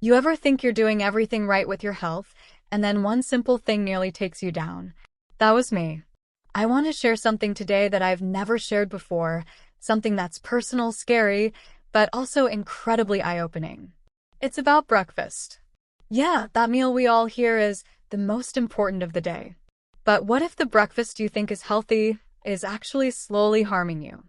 You ever think you're doing everything right with your health, and then one simple thing nearly takes you down? That was me. I want to share something today that I've never shared before, something that's personal, scary, but also incredibly eye-opening. It's about breakfast. Yeah, that meal we all hear is the most important of the day. But what if the breakfast you think is healthy is actually slowly harming you?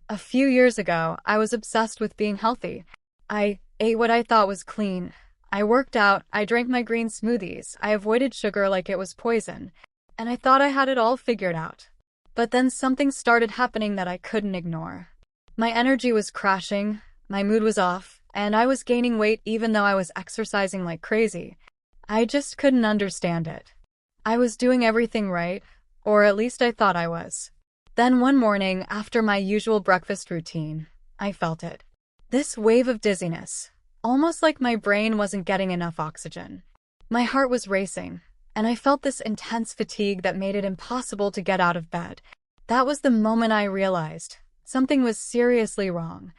A few years ago, I was obsessed with being healthy. I ate what I thought was clean. I worked out, I drank my green smoothies, I avoided sugar like it was poison, and I thought I had it all figured out. But then something started happening that I couldn't ignore. My energy was crashing, my mood was off, and I was gaining weight even though I was exercising like crazy. I just couldn't understand it. I was doing everything right, or at least I thought I was. Then one morning, after my usual breakfast routine, I felt it. This wave of dizziness. Almost like my brain wasn't getting enough oxygen. My heart was racing, and I felt this intense fatigue that made it impossible to get out of bed. That was the moment I realized something was seriously wrong.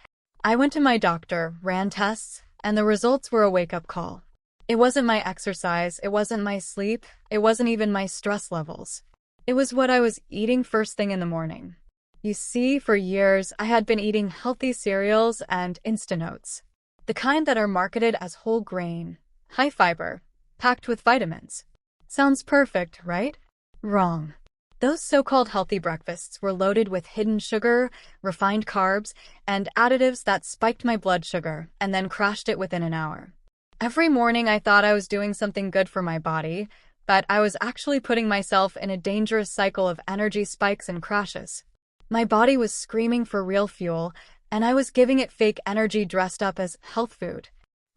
I went to my doctor, ran tests, and the results were a wake-up call. It wasn't my exercise, it wasn't my sleep, it wasn't even my stress levels. It was what I was eating first thing in the morning. You see, for years, I had been eating healthy cereals and instant oats. The kind that are marketed as whole grain, high fiber, packed with vitamins. Sounds perfect, right? Wrong. Those so-called healthy breakfasts were loaded with hidden sugar, refined carbs, and additives that spiked my blood sugar and then crashed it within an hour. Every morning I thought I was doing something good for my body, but I was actually putting myself in a dangerous cycle of energy spikes and crashes. My body was screaming for real fuel, and I was giving it fake energy dressed up as health food.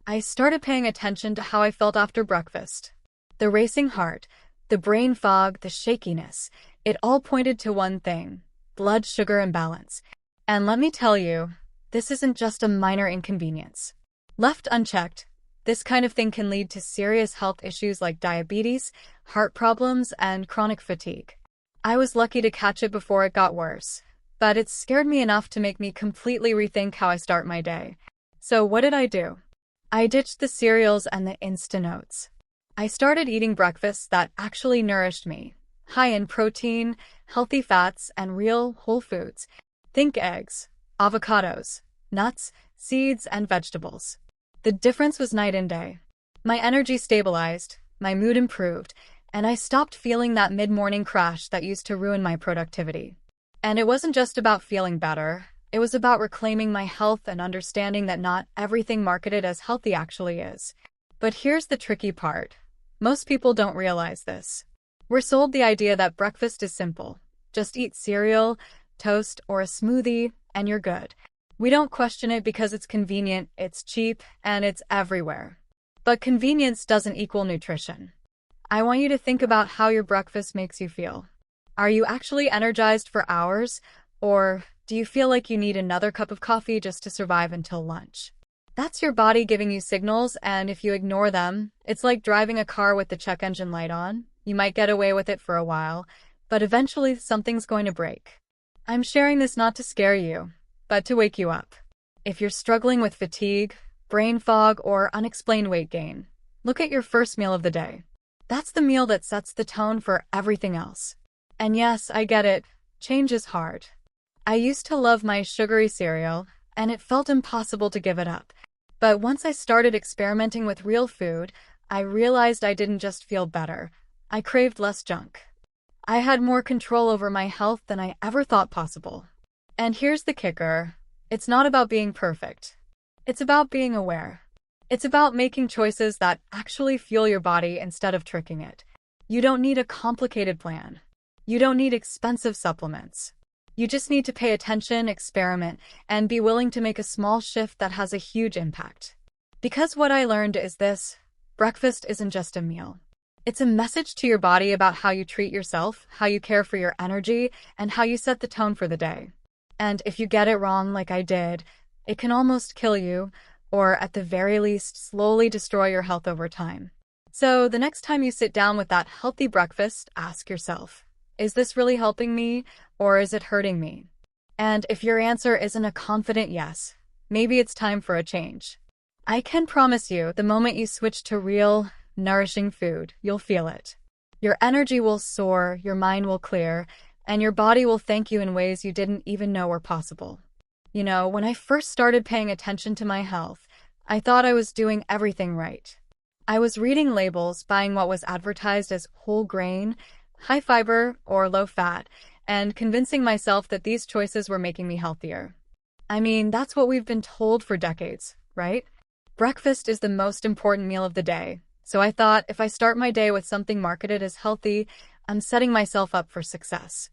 I started paying attention to how I felt after breakfast. The racing heart, the brain fog, the shakiness, it all pointed to one thing: blood sugar imbalance. And let me tell you, this isn't just a minor inconvenience. Left unchecked, this kind of thing can lead to serious health issues like diabetes, heart problems, and chronic fatigue. I was lucky to catch it before it got worse, but it scared me enough to make me completely rethink how I start my day. So what did I do? I ditched the cereals and the instant oats. I started eating breakfasts that actually nourished me, high in protein, healthy fats, and real whole foods. Think eggs, avocados, nuts, seeds, and vegetables. The difference was night and day. My energy stabilized, my mood improved, and I stopped feeling that mid-morning crash that used to ruin my productivity. And it wasn't just about feeling better, it was about reclaiming my health and understanding that not everything marketed as healthy actually is. But here's the tricky part. Most people don't realize this. We're sold the idea that breakfast is simple. Just eat cereal, toast, or a smoothie, and you're good. We don't question it because it's convenient, it's cheap, and it's everywhere. But convenience doesn't equal nutrition. I want you to think about how your breakfast makes you feel. Are you actually energized for hours, or do you feel like you need another cup of coffee just to survive until lunch? That's your body giving you signals, and if you ignore them, it's like driving a car with the check engine light on. You might get away with it for a while, but eventually something's going to break. I'm sharing this not to scare you, but to wake you up. If you're struggling with fatigue, brain fog, or unexplained weight gain, look at your first meal of the day. That's the meal that sets the tone for everything else. And yes, I get it, change is hard. I used to love my sugary cereal, and it felt impossible to give it up. But once I started experimenting with real food, I realized I didn't just feel better, I craved less junk. I had more control over my health than I ever thought possible. And here's the kicker, it's not about being perfect. It's about being aware. It's about making choices that actually fuel your body instead of tricking it. You don't need a complicated plan. You don't need expensive supplements. You just need to pay attention, experiment, and be willing to make a small shift that has a huge impact. Because what I learned is this: breakfast isn't just a meal. It's a message to your body about how you treat yourself, how you care for your energy, and how you set the tone for the day. And if you get it wrong like I did, it can almost kill you, or at the very least, slowly destroy your health over time. So the next time you sit down with that healthy breakfast, ask yourself, is this really helping me, or is it hurting me? And if your answer isn't a confident yes, maybe it's time for a change. I can promise you, the moment you switch to real, nourishing food, you'll feel it. Your energy will soar, your mind will clear, and your body will thank you in ways you didn't even know were possible. You know, when I first started paying attention to my health, I thought I was doing everything right. I was reading labels, buying what was advertised as whole grain, high fiber, or low fat, and convincing myself that these choices were making me healthier. I mean, that's what we've been told for decades, right? Breakfast is the most important meal of the day, so I thought if I start my day with something marketed as healthy, I'm setting myself up for success.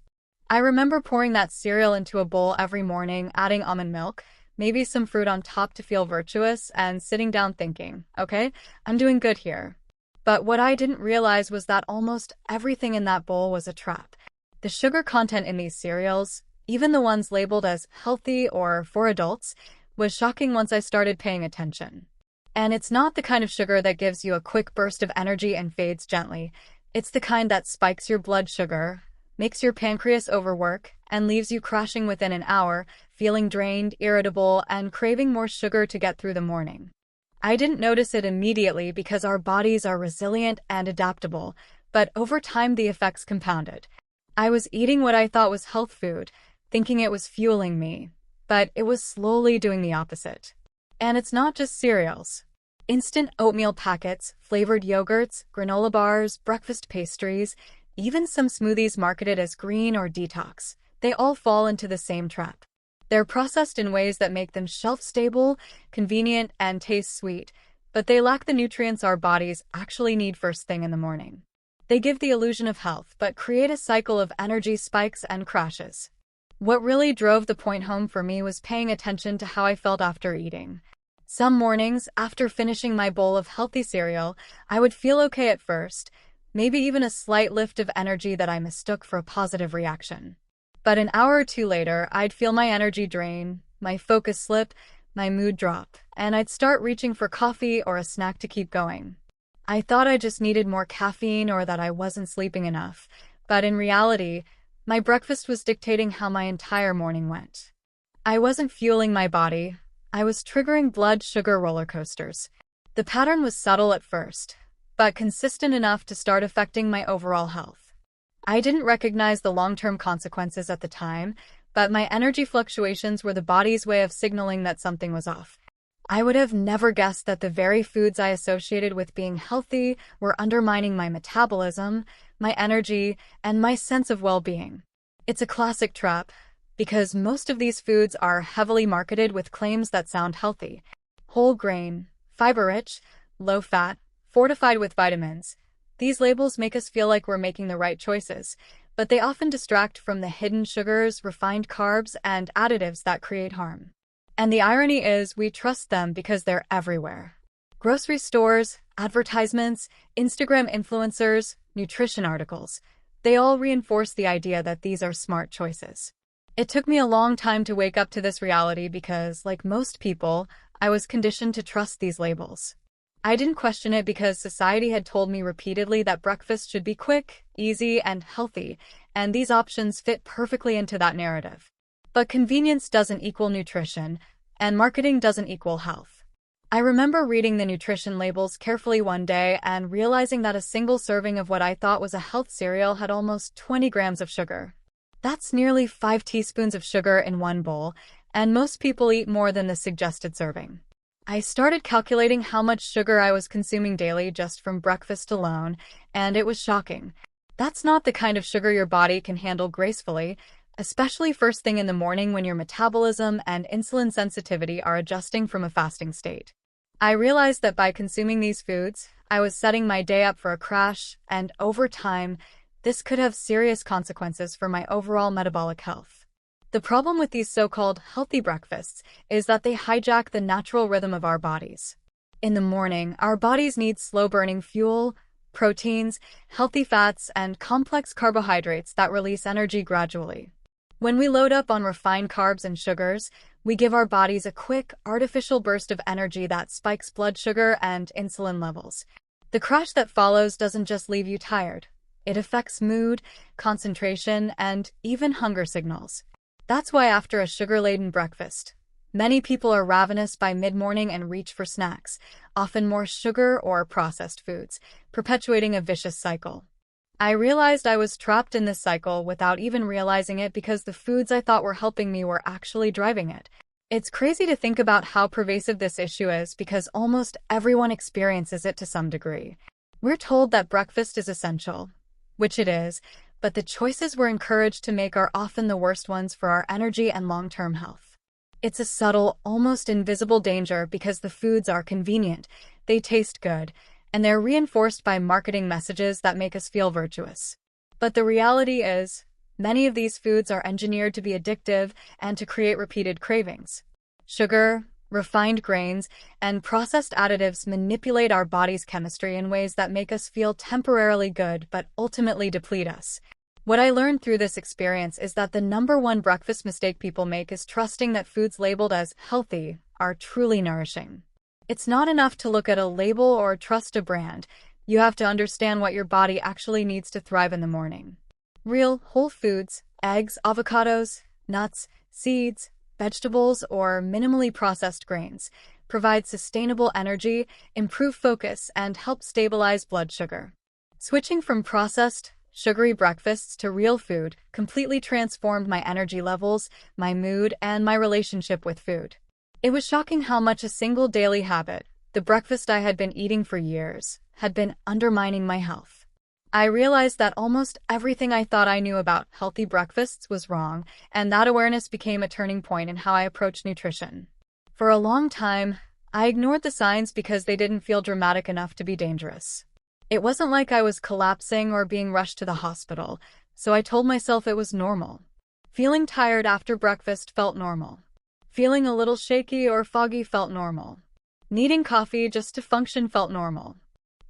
I remember pouring that cereal into a bowl every morning, adding almond milk, maybe some fruit on top to feel virtuous, and sitting down thinking, okay, I'm doing good here. But what I didn't realize was that almost everything in that bowl was a trap. The sugar content in these cereals, even the ones labeled as healthy or for adults, was shocking once I started paying attention. And it's not the kind of sugar that gives you a quick burst of energy and fades gently. It's the kind that spikes your blood sugar, makes your pancreas overwork, and leaves you crashing within an hour, feeling drained, irritable, and craving more sugar to get through the morning. I didn't notice it immediately because our bodies are resilient and adaptable, but over time the effects compounded. I was eating what I thought was health food, thinking it was fueling me, but it was slowly doing the opposite. And it's not just cereals. Instant oatmeal packets, flavored yogurts, granola bars, breakfast pastries, even some smoothies marketed as green or detox, they all fall into the same trap. They're processed in ways that make them shelf-stable, convenient, and taste sweet, but they lack the nutrients our bodies actually need first thing in the morning. They give the illusion of health, but create a cycle of energy spikes and crashes. What really drove the point home for me was paying attention to how I felt after eating. Some mornings, after finishing my bowl of healthy cereal, I would feel okay at first, maybe even a slight lift of energy that I mistook for a positive reaction. But an hour or two later, I'd feel my energy drain, my focus slip, my mood drop, and I'd start reaching for coffee or a snack to keep going. I thought I just needed more caffeine or that I wasn't sleeping enough, but in reality, my breakfast was dictating how my entire morning went. I wasn't fueling my body, I was triggering blood sugar roller coasters. The pattern was subtle at first, but consistent enough to start affecting my overall health. I didn't recognize the long-term consequences at the time, but my energy fluctuations were the body's way of signaling that something was off. I would have never guessed that the very foods I associated with being healthy were undermining my metabolism, my energy, and my sense of well-being. It's a classic trap, because most of these foods are heavily marketed with claims that sound healthy. Whole grain, fiber-rich, low-fat, fortified with vitamins. These labels make us feel like we're making the right choices, but they often distract from the hidden sugars, refined carbs, and additives that create harm. And the irony is, we trust them because they're everywhere. Grocery stores, advertisements, Instagram influencers, nutrition articles. They all reinforce the idea that these are smart choices. It took me a long time to wake up to this reality because, like most people, I was conditioned to trust these labels. I didn't question it because society had told me repeatedly that breakfast should be quick, easy, and healthy, and these options fit perfectly into that narrative. But convenience doesn't equal nutrition, and marketing doesn't equal health. I remember reading the nutrition labels carefully one day and realizing that a single serving of what I thought was a health cereal had almost 20 grams of sugar. That's nearly 5 teaspoons of sugar in one bowl, and most people eat more than the suggested serving. I started calculating how much sugar I was consuming daily just from breakfast alone, and it was shocking. That's not the kind of sugar your body can handle gracefully, especially first thing in the morning when your metabolism and insulin sensitivity are adjusting from a fasting state. I realized that by consuming these foods, I was setting my day up for a crash, and over time, this could have serious consequences for my overall metabolic health. The problem with these so-called healthy breakfasts is that they hijack the natural rhythm of our bodies. In the morning, our bodies need slow-burning fuel, proteins, healthy fats, and complex carbohydrates that release energy gradually. When we load up on refined carbs and sugars, we give our bodies a quick, artificial burst of energy that spikes blood sugar and insulin levels. The crash that follows doesn't just leave you tired. It affects mood, concentration, and even hunger signals. That's why after a sugar-laden breakfast, Many people are ravenous by mid-morning and reach for snacks, often more sugar or processed foods, perpetuating a vicious cycle. I realized I was trapped in this cycle without even realizing it because the foods I thought were helping me were actually driving it. It's crazy to think about how pervasive this issue is because almost everyone experiences it to some degree. We're told that breakfast is essential, which it is, but the choices we're encouraged to make are often the worst ones for our energy and long-term health. It's a subtle, almost invisible danger because the foods are convenient, they taste good, and they're reinforced by marketing messages that make us feel virtuous. But the reality is, many of these foods are engineered to be addictive and to create repeated cravings. Sugar, refined grains, and processed additives manipulate our body's chemistry in ways that make us feel temporarily good but ultimately deplete us. What I learned through this experience is that the number one breakfast mistake people make is trusting that foods labeled as healthy are truly nourishing. It's not enough to look at a label or trust a brand. You have to understand what your body actually needs to thrive in the morning. Real, whole foods, eggs, avocados, nuts, seeds, vegetables, or minimally processed grains provide sustainable energy, improve focus, and help stabilize blood sugar. Switching from processed, sugary breakfasts to real food completely transformed my energy levels, my mood, and my relationship with food. It was shocking how much a single daily habit, the breakfast I had been eating for years, had been undermining my health. I realized that almost everything I thought I knew about healthy breakfasts was wrong, and that awareness became a turning point in how I approached nutrition. For a long time, I ignored the signs because they didn't feel dramatic enough to be dangerous. It wasn't like I was collapsing or being rushed to the hospital, so I told myself it was normal. Feeling tired after breakfast felt normal. Feeling a little shaky or foggy felt normal. Needing coffee just to function felt normal.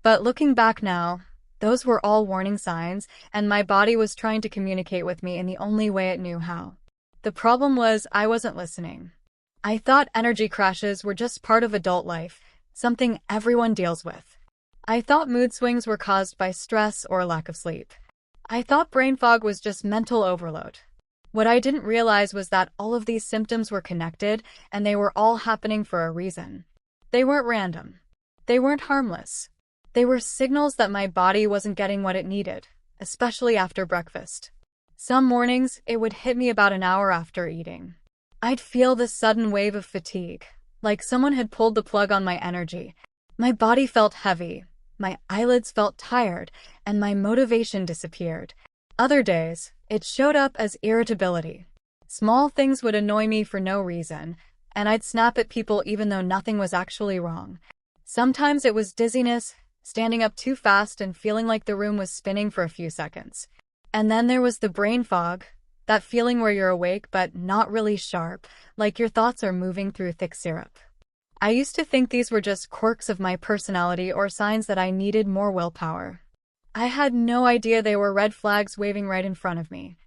But looking back now, those were all warning signs, and my body was trying to communicate with me in the only way it knew how. The problem was I wasn't listening. I thought energy crashes were just part of adult life, something everyone deals with. I thought mood swings were caused by stress or lack of sleep. I thought brain fog was just mental overload. What I didn't realize was that all of these symptoms were connected, and they were all happening for a reason. They weren't random. They weren't harmless. They were signals that my body wasn't getting what it needed, especially after breakfast. Some mornings, it would hit me about an hour after eating. I'd feel this sudden wave of fatigue, like someone had pulled the plug on my energy. My body felt heavy, my eyelids felt tired, and my motivation disappeared. Other days, it showed up as irritability. Small things would annoy me for no reason, and I'd snap at people even though nothing was actually wrong. Sometimes it was dizziness, standing up too fast and feeling like the room was spinning for a few seconds. And then there was the brain fog, that feeling where you're awake but not really sharp, like your thoughts are moving through thick syrup. I used to think these were just quirks of my personality or signs that I needed more willpower. I had no idea they were red flags waving right in front of me.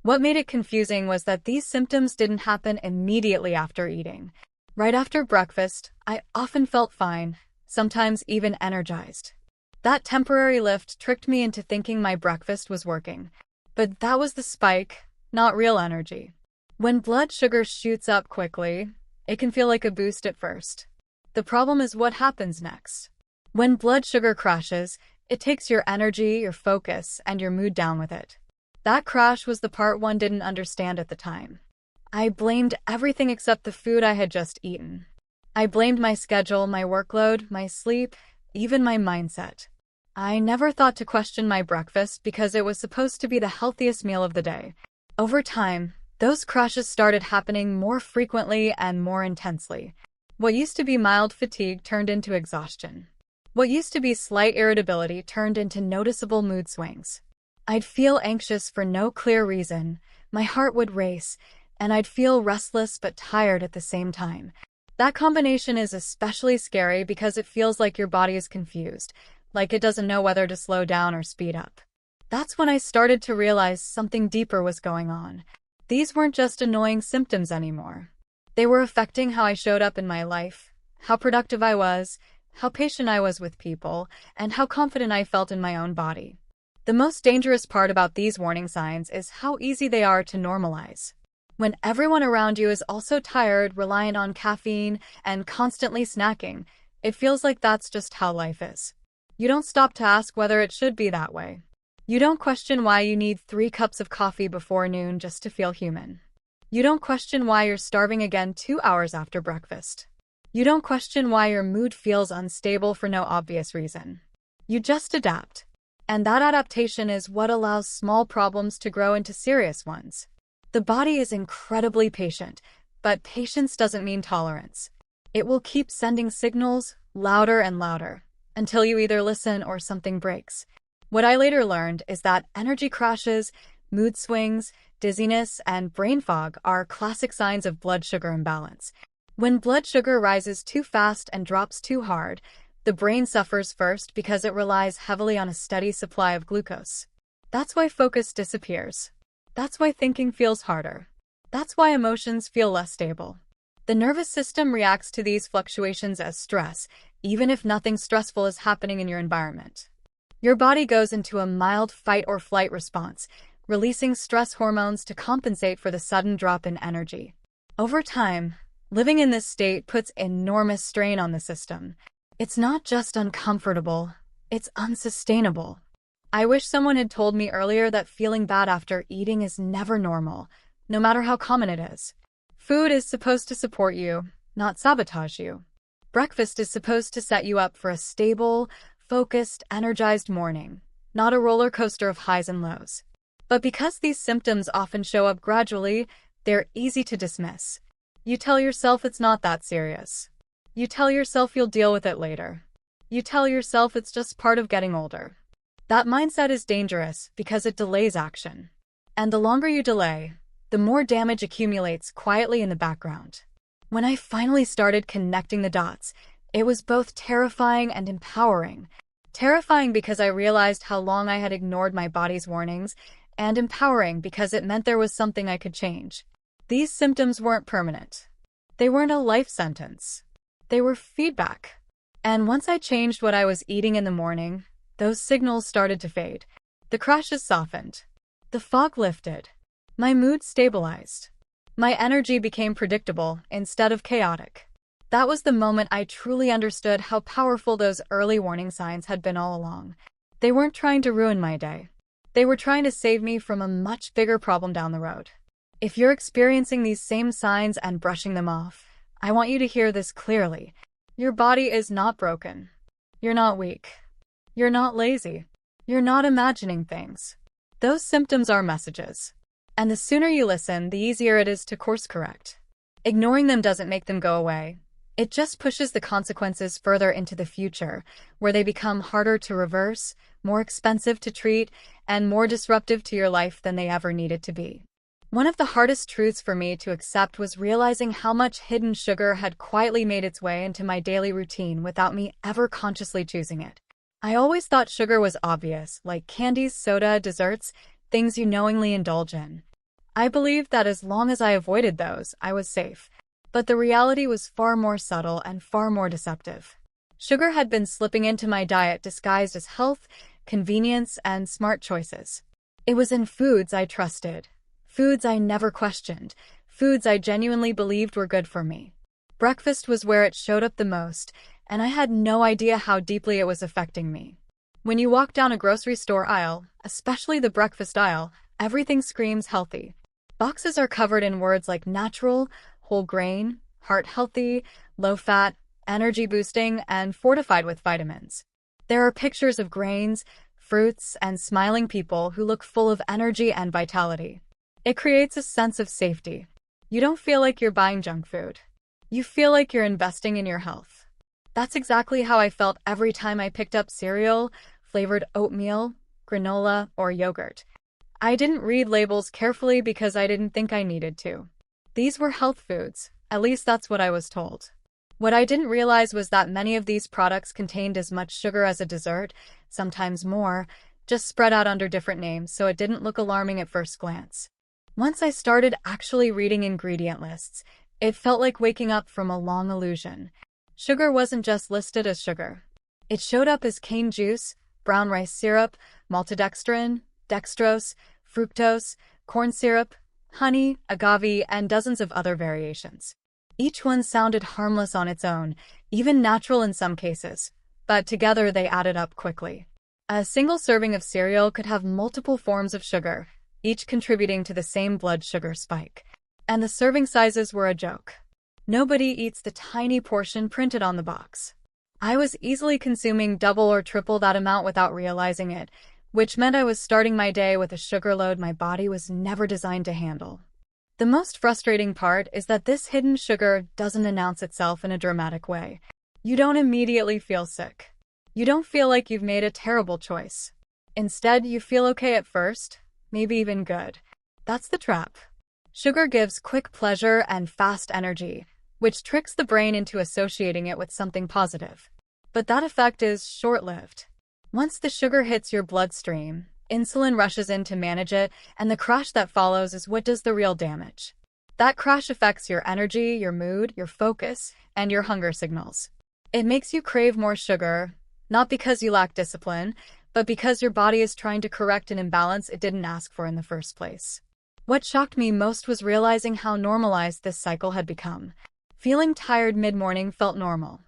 What made it confusing was that these symptoms didn't happen immediately after eating. Right after breakfast, I often felt fine, sometimes even energized. That temporary lift tricked me into thinking my breakfast was working. But that was the spike, not real energy. When blood sugar shoots up quickly, it can feel like a boost at first. The problem is what happens next. When blood sugar crashes, it takes your energy, your focus, and your mood down with it. That crash was the part one didn't understand at the time. I blamed everything except the food I had just eaten. I blamed my schedule, my workload, my sleep, even my mindset. I never thought to question my breakfast because it was supposed to be the healthiest meal of the day. Over time, those crashes started happening more frequently and more intensely. What used to be mild fatigue turned into exhaustion. What used to be slight irritability turned into noticeable mood swings. I'd feel anxious for no clear reason, my heart would race, and I'd feel restless but tired at the same time. That combination is especially scary because it feels like your body is confused, like it doesn't know whether to slow down or speed up. That's when I started to realize something deeper was going on. These weren't just annoying symptoms anymore. They were affecting how I showed up in my life, how productive I was, how patient I was with people, and how confident I felt in my own body. The most dangerous part about these warning signs is how easy they are to normalize. When everyone around you is also tired, reliant on caffeine, and constantly snacking, it feels like that's just how life is. You don't stop to ask whether it should be that way. You don't question why you need 3 cups of coffee before noon just to feel human. You don't question why you're starving again 2 hours after breakfast. You don't question why your mood feels unstable for no obvious reason. You just adapt. And that adaptation is what allows small problems to grow into serious ones. The body is incredibly patient, but patience doesn't mean tolerance. It will keep sending signals louder and louder until you either listen or something breaks. What I later learned is that energy crashes, mood swings, dizziness, and brain fog are classic signs of blood sugar imbalance. When blood sugar rises too fast and drops too hard, the brain suffers first because it relies heavily on a steady supply of glucose. That's why focus disappears. That's why thinking feels harder. That's why emotions feel less stable. The nervous system reacts to these fluctuations as stress, even if nothing stressful is happening in your environment. Your body goes into a mild fight-or-flight response, releasing stress hormones to compensate for the sudden drop in energy. Over time, living in this state puts enormous strain on the system. It's not just uncomfortable, it's unsustainable. I wish someone had told me earlier that feeling bad after eating is never normal, no matter how common it is. Food is supposed to support you, not sabotage you. Breakfast is supposed to set you up for a stable, focused, energized morning, not a roller coaster of highs and lows. But because these symptoms often show up gradually, they're easy to dismiss. You tell yourself it's not that serious. You tell yourself you'll deal with it later. You tell yourself it's just part of getting older. That mindset is dangerous because it delays action. And the longer you delay, the more damage accumulates quietly in the background. When I finally started connecting the dots, it was both terrifying and empowering. Terrifying because I realized how long I had ignored my body's warnings, and empowering because it meant there was something I could change. These symptoms weren't permanent. They weren't a life sentence. They were feedback. And once I changed what I was eating in the morning, those signals started to fade. The crashes softened. The fog lifted. My mood stabilized. My energy became predictable instead of chaotic. That was the moment I truly understood how powerful those early warning signs had been all along. They weren't trying to ruin my day. They were trying to save me from a much bigger problem down the road. If you're experiencing these same signs and brushing them off, I want you to hear this clearly. Your body is not broken. You're not weak. You're not lazy. You're not imagining things. Those symptoms are messages. And the sooner you listen, the easier it is to course correct. Ignoring them doesn't make them go away. It just pushes the consequences further into the future, where they become harder to reverse, more expensive to treat, and more disruptive to your life than they ever needed to be. One of the hardest truths for me to accept was realizing how much hidden sugar had quietly made its way into my daily routine without me ever consciously choosing it. I always thought sugar was obvious, like candies, soda, desserts, things you knowingly indulge in. I believed that as long as I avoided those, I was safe. But the reality was far more subtle and far more deceptive. Sugar had been slipping into my diet disguised as health, convenience, and smart choices. It was in foods I trusted, foods I never questioned, foods I genuinely believed were good for me. Breakfast was where it showed up the most, and I had no idea how deeply it was affecting me. When you walk down a grocery store aisle, especially the breakfast aisle, everything screams healthy. Boxes are covered in words like natural, whole grain, heart healthy, low fat, energy boosting, and fortified with vitamins. There are pictures of grains, fruits, and smiling people who look full of energy and vitality. It creates a sense of safety. You don't feel like you're buying junk food. You feel like you're investing in your health. That's exactly how I felt every time I picked up cereal, flavored oatmeal, granola, or yogurt. I didn't read labels carefully because I didn't think I needed to. These were health foods, at least that's what I was told. What I didn't realize was that many of these products contained as much sugar as a dessert, sometimes more, just spread out under different names so it didn't look alarming at first glance. Once I started actually reading ingredient lists, it felt like waking up from a long illusion. Sugar wasn't just listed as sugar. It showed up as cane juice, brown rice syrup, maltodextrin, dextrose, fructose, corn syrup, honey, agave, and dozens of other variations. Each one sounded harmless on its own, even natural in some cases, but together they added up quickly. A single serving of cereal could have multiple forms of sugar, each contributing to the same blood sugar spike. And the serving sizes were a joke. Nobody eats the tiny portion printed on the box. I was easily consuming double or triple that amount without realizing it, which meant I was starting my day with a sugar load my body was never designed to handle. The most frustrating part is that this hidden sugar doesn't announce itself in a dramatic way. You don't immediately feel sick. You don't feel like you've made a terrible choice. Instead, you feel okay at first, maybe even good. That's the trap. Sugar gives quick pleasure and fast energy, which tricks the brain into associating it with something positive. But that effect is short-lived. Once the sugar hits your bloodstream, insulin rushes in to manage it, and the crash that follows is what does the real damage. That crash affects your energy, your mood, your focus, and your hunger signals. It makes you crave more sugar, not because you lack discipline, but because your body is trying to correct an imbalance it didn't ask for in the first place. What shocked me most was realizing how normalized this cycle had become. Feeling tired mid-morning felt normal.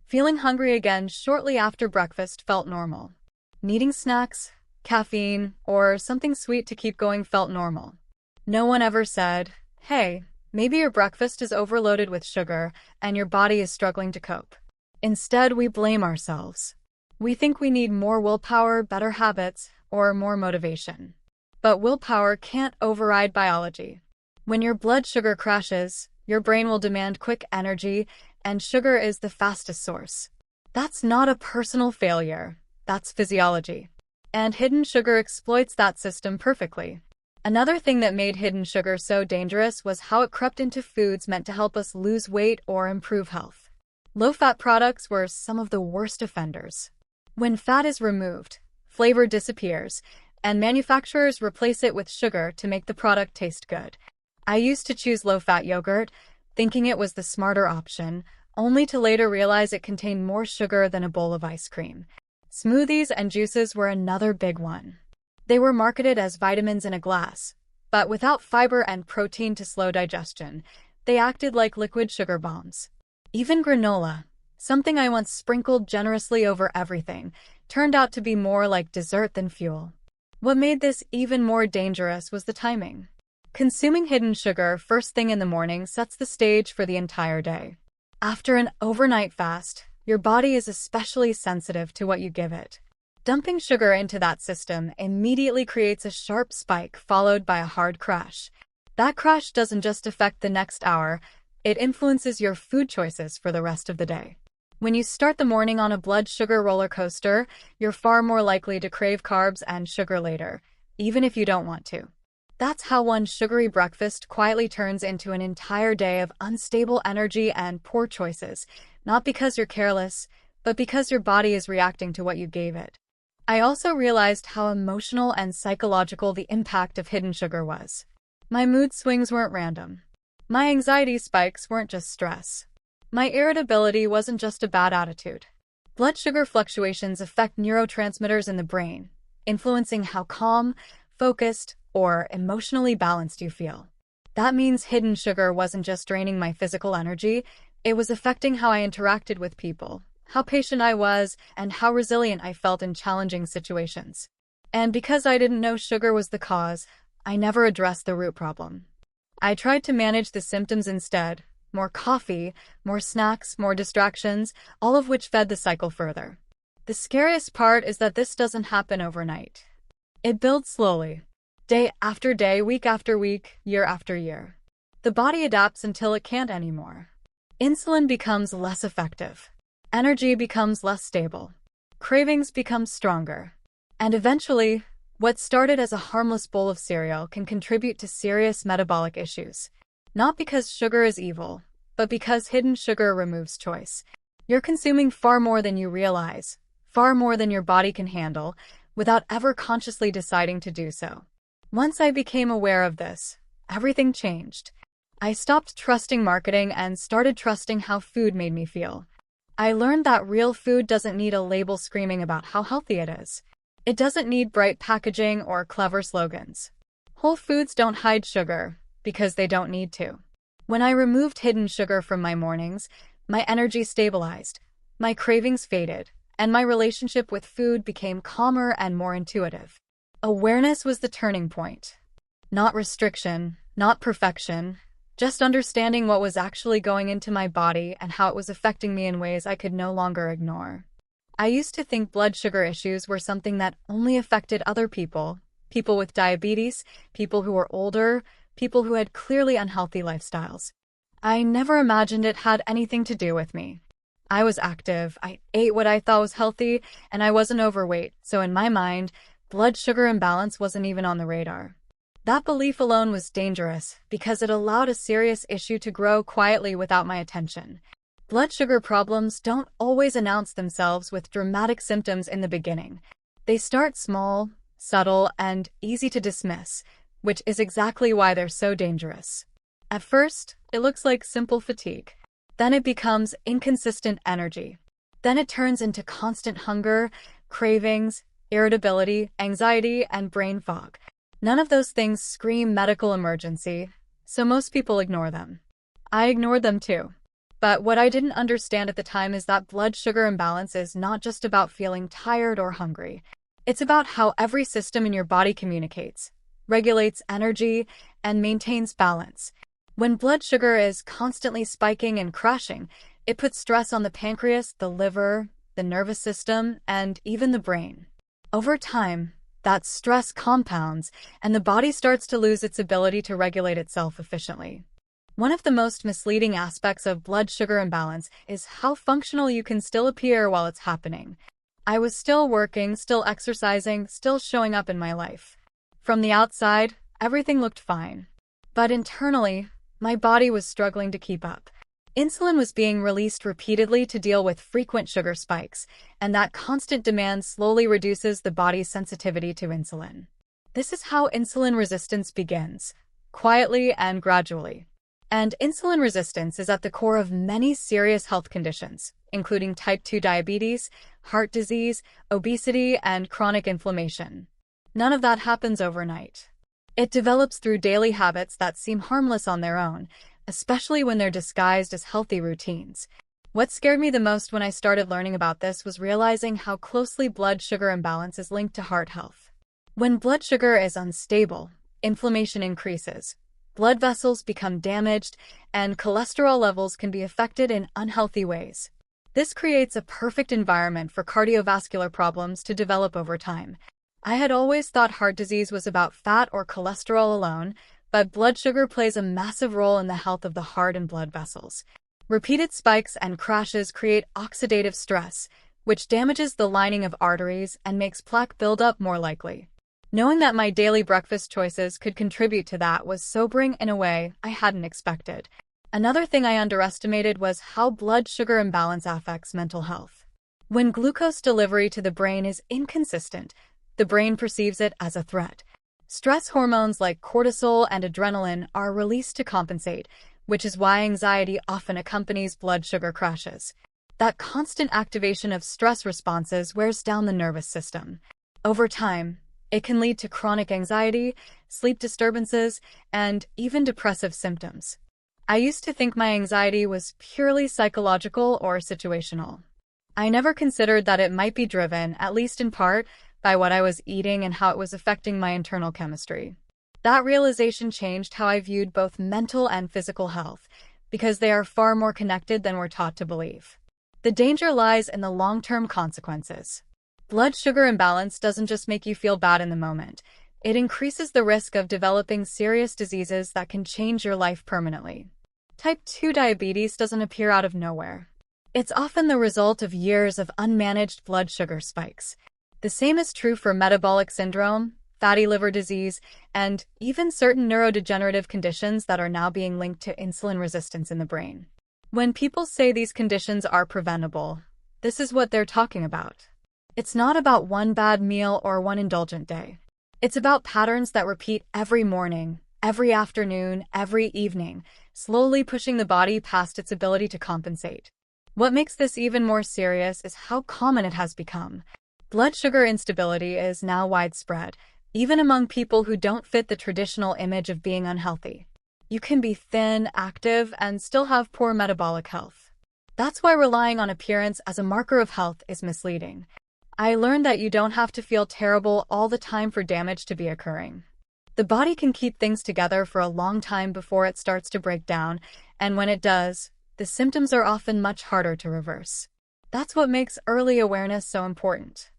Feeling hungry again shortly after breakfast felt normal. Needing snacks, caffeine, or something sweet to keep going felt normal. No one ever said, "Hey, maybe your breakfast is overloaded with sugar and your body is struggling to cope." Instead, we blame ourselves. We think we need more willpower, better habits, or more motivation. But willpower can't override biology. When your blood sugar crashes, your brain will demand quick energy, and sugar is the fastest source. That's not a personal failure. That's physiology. And hidden sugar exploits that system perfectly. Another thing that made hidden sugar so dangerous was how it crept into foods meant to help us lose weight or improve health. Low-fat products were some of the worst offenders. When fat is removed, flavor disappears, and manufacturers replace it with sugar to make the product taste good. I used to choose low-fat yogurt, thinking it was the smarter option, only to later realize it contained more sugar than a bowl of ice cream. Smoothies and juices were another big one. They were marketed as vitamins in a glass, but without fiber and protein to slow digestion, they acted like liquid sugar bombs. Even granola, something I once sprinkled generously over everything, turned out to be more like dessert than fuel. What made this even more dangerous was the timing. Consuming hidden sugar first thing in the morning sets the stage for the entire day. After an overnight fast, your body is especially sensitive to what you give it. Dumping sugar into that system immediately creates a sharp spike followed by a hard crash. That crash doesn't just affect the next hour, it influences your food choices for the rest of the day. When you start the morning on a blood sugar roller coaster, you're far more likely to crave carbs and sugar later, even if you don't want to. That's how one sugary breakfast quietly turns into an entire day of unstable energy and poor choices, not because you're careless, but because your body is reacting to what you gave it. I also realized how emotional and psychological the impact of hidden sugar was. My mood swings weren't random. My anxiety spikes weren't just stress. My irritability wasn't just a bad attitude. Blood sugar fluctuations affect neurotransmitters in the brain, influencing how calm, focused, or emotionally balanced you feel. That means hidden sugar wasn't just draining my physical energy, it was affecting how I interacted with people, how patient I was, and how resilient I felt in challenging situations. And because I didn't know sugar was the cause, I never addressed the root problem. I tried to manage the symptoms instead: more coffee, more snacks, more distractions, all of which fed the cycle further. The scariest part is that this doesn't happen overnight. It builds slowly. Day after day, week after week, year after year. The body adapts until it can't anymore. Insulin becomes less effective. Energy becomes less stable. Cravings become stronger. And eventually, what started as a harmless bowl of cereal can contribute to serious metabolic issues. Not because sugar is evil, but because hidden sugar removes choice. You're consuming far more than you realize, far more than your body can handle, without ever consciously deciding to do so. Once I became aware of this, everything changed. I stopped trusting marketing and started trusting how food made me feel. I learned that real food doesn't need a label screaming about how healthy it is. It doesn't need bright packaging or clever slogans. Whole foods don't hide sugar, because they don't need to. When I removed hidden sugar from my mornings, my energy stabilized, my cravings faded, and my relationship with food became calmer and more intuitive. Awareness was the turning point. Not restriction, not perfection, just understanding what was actually going into my body and how it was affecting me in ways I could no longer ignore. I used to think blood sugar issues were something that only affected other people, people with diabetes, people who were older, people who had clearly unhealthy lifestyles. I never imagined it had anything to do with me. I was active, I ate what I thought was healthy, and I wasn't overweight, so in my mind, blood sugar imbalance wasn't even on the radar. That belief alone was dangerous because it allowed a serious issue to grow quietly without my attention. Blood sugar problems don't always announce themselves with dramatic symptoms in the beginning. They start small, subtle, and easy to dismiss, which is exactly why they're so dangerous. At first, it looks like simple fatigue. Then it becomes inconsistent energy. Then it turns into constant hunger, cravings, irritability, anxiety, and brain fog. None of those things scream medical emergency, so most people ignore them. I ignored them too. But what I didn't understand at the time is that blood sugar imbalance is not just about feeling tired or hungry. It's about how every system in your body communicates, regulates energy, and maintains balance. When blood sugar is constantly spiking and crashing, it puts stress on the pancreas, the liver, the nervous system, and even the brain. Over time, that stress compounds, and the body starts to lose its ability to regulate itself efficiently. One of the most misleading aspects of blood sugar imbalance is how functional you can still appear while it's happening. I was still working, still exercising, still showing up in my life. From the outside, everything looked fine. But internally, my body was struggling to keep up. Insulin was being released repeatedly to deal with frequent sugar spikes, and that constant demand slowly reduces the body's sensitivity to insulin. This is how insulin resistance begins, quietly and gradually. And insulin resistance is at the core of many serious health conditions, including type 2 diabetes, heart disease, obesity, and chronic inflammation. None of that happens overnight. It develops through daily habits that seem harmless on their own, especially when they're disguised as healthy routines. What scared me the most when I started learning about this was realizing how closely blood sugar imbalance is linked to heart health. When blood sugar is unstable, inflammation increases, blood vessels become damaged, and cholesterol levels can be affected in unhealthy ways. This creates a perfect environment for cardiovascular problems to develop over time. I had always thought heart disease was about fat or cholesterol alone, but blood sugar plays a massive role in the health of the heart and blood vessels. Repeated spikes and crashes create oxidative stress, which damages the lining of arteries and makes plaque buildup more likely. Knowing that my daily breakfast choices could contribute to that was sobering in a way I hadn't expected. Another thing I underestimated was how blood sugar imbalance affects mental health. When glucose delivery to the brain is inconsistent, the brain perceives it as a threat. Stress hormones like cortisol and adrenaline are released to compensate, which is why anxiety often accompanies blood sugar crashes. That constant activation of stress responses wears down the nervous system. Over time, it can lead to chronic anxiety, sleep disturbances, and even depressive symptoms. I used to think my anxiety was purely psychological or situational. I never considered that it might be driven, at least in part, by what I was eating and how it was affecting my internal chemistry. That realization changed how I viewed both mental and physical health, because they are far more connected than we're taught to believe. The danger lies in the long-term consequences. Blood sugar imbalance doesn't just make you feel bad in the moment. It increases the risk of developing serious diseases that can change your life permanently. Type 2 diabetes doesn't appear out of nowhere. It's often the result of years of unmanaged blood sugar spikes. The same is true for metabolic syndrome, fatty liver disease, and even certain neurodegenerative conditions that are now being linked to insulin resistance in the brain. When people say these conditions are preventable, this is what they're talking about. It's not about one bad meal or one indulgent day. It's about patterns that repeat every morning, every afternoon, every evening, slowly pushing the body past its ability to compensate. What makes this even more serious is how common it has become. Blood sugar instability is now widespread, even among people who don't fit the traditional image of being unhealthy. You can be thin, active, and still have poor metabolic health. That's why relying on appearance as a marker of health is misleading. I learned that you don't have to feel terrible all the time for damage to be occurring. The body can keep things together for a long time before it starts to break down, and when it does, the symptoms are often much harder to reverse. That's what makes early awareness so important.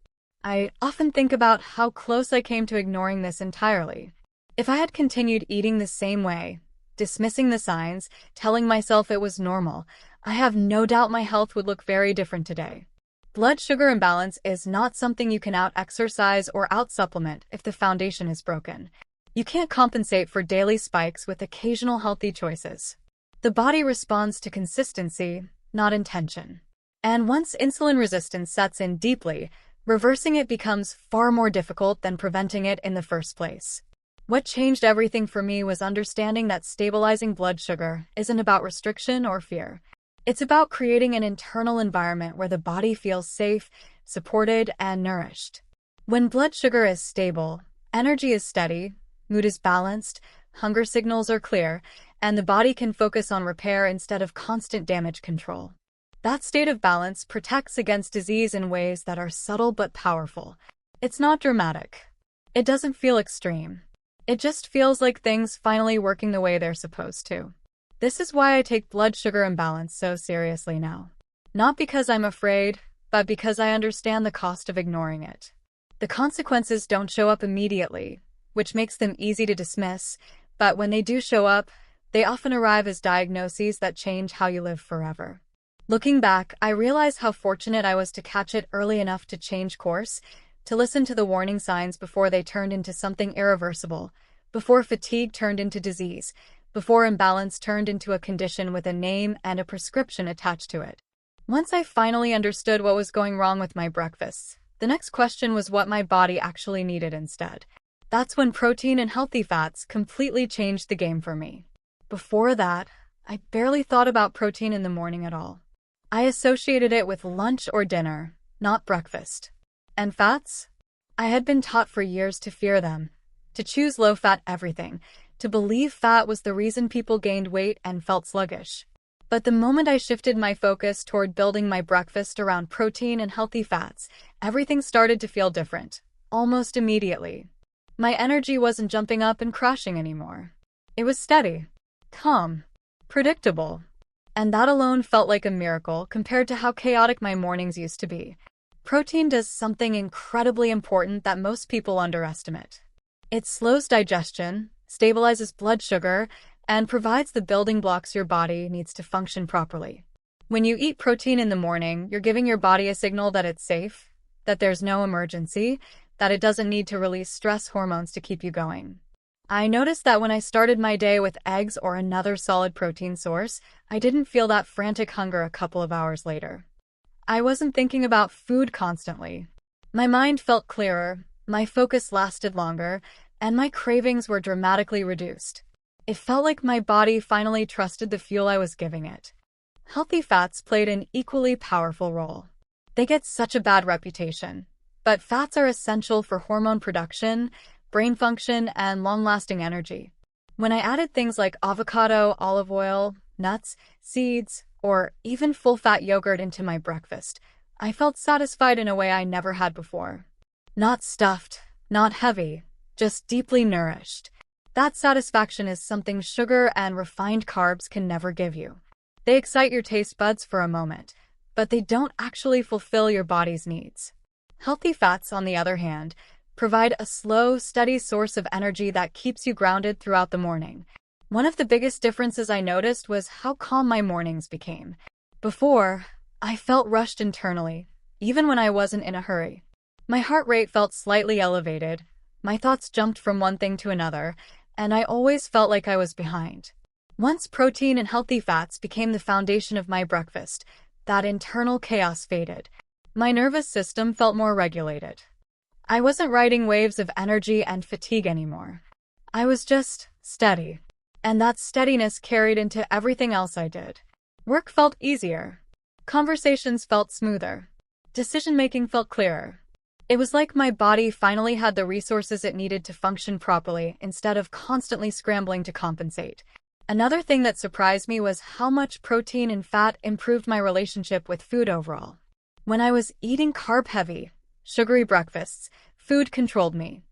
I often think about how close I came to ignoring this entirely. If I had continued eating the same way, dismissing the signs, telling myself it was normal, I have no doubt my health would look very different today. Blood sugar imbalance is not something you can out-exercise or out-supplement if the foundation is broken. You can't compensate for daily spikes with occasional healthy choices. The body responds to consistency, not intention. And once insulin resistance sets in deeply, reversing it becomes far more difficult than preventing it in the first place. What changed everything for me was understanding that stabilizing blood sugar isn't about restriction or fear. It's about creating an internal environment where the body feels safe, supported, and nourished. When blood sugar is stable, energy is steady, mood is balanced, hunger signals are clear, and the body can focus on repair instead of constant damage control. That state of balance protects against disease in ways that are subtle but powerful. It's not dramatic. It doesn't feel extreme. It just feels like things finally working the way they're supposed to. This is why I take blood sugar imbalance so seriously now. Not because I'm afraid, but because I understand the cost of ignoring it. The consequences don't show up immediately, which makes them easy to dismiss, but when they do show up, they often arrive as diagnoses that change how you live forever. Looking back, I realize how fortunate I was to catch it early enough to change course, to listen to the warning signs before they turned into something irreversible, before fatigue turned into disease, before imbalance turned into a condition with a name and a prescription attached to it. Once I finally understood what was going wrong with my breakfasts, the next question was what my body actually needed instead. That's when protein and healthy fats completely changed the game for me. Before that, I barely thought about protein in the morning at all. I associated it with lunch or dinner, not breakfast. And fats? I had been taught for years to fear them, to choose low-fat everything, to believe fat was the reason people gained weight and felt sluggish. But the moment I shifted my focus toward building my breakfast around protein and healthy fats, everything started to feel different, almost immediately. My energy wasn't jumping up and crashing anymore. It was steady, calm, predictable. And that alone felt like a miracle compared to how chaotic my mornings used to be. Protein does something incredibly important that most people underestimate. It slows digestion, stabilizes blood sugar, and provides the building blocks your body needs to function properly. When you eat protein in the morning, you're giving your body a signal that it's safe, that there's no emergency, that it doesn't need to release stress hormones to keep you going. I noticed that when I started my day with eggs or another solid protein source, I didn't feel that frantic hunger a couple of hours later. I wasn't thinking about food constantly. My mind felt clearer, my focus lasted longer, and my cravings were dramatically reduced. It felt like my body finally trusted the fuel I was giving it. Healthy fats played an equally powerful role. They get such a bad reputation, but fats are essential for hormone production, brain function, and long-lasting energy. When I added things like avocado, olive oil, nuts, seeds, or even full-fat yogurt into my breakfast, I felt satisfied in a way I never had before. Not stuffed, not heavy, just deeply nourished. That satisfaction is something sugar and refined carbs can never give you. They excite your taste buds for a moment, but they don't actually fulfill your body's needs. Healthy fats, on the other hand, provide a slow, steady source of energy that keeps you grounded throughout the morning. One of the biggest differences I noticed was how calm my mornings became. Before, I felt rushed internally, even when I wasn't in a hurry. My heart rate felt slightly elevated, my thoughts jumped from one thing to another, and I always felt like I was behind. Once protein and healthy fats became the foundation of my breakfast, that internal chaos faded. My nervous system felt more regulated. I wasn't riding waves of energy and fatigue anymore. I was just steady. And that steadiness carried into everything else I did. Work felt easier. Conversations felt smoother. Decision-making felt clearer. It was like my body finally had the resources it needed to function properly instead of constantly scrambling to compensate. Another thing that surprised me was how much protein and fat improved my relationship with food overall. When I was eating carb-heavy, sugary breakfasts, food controlled me.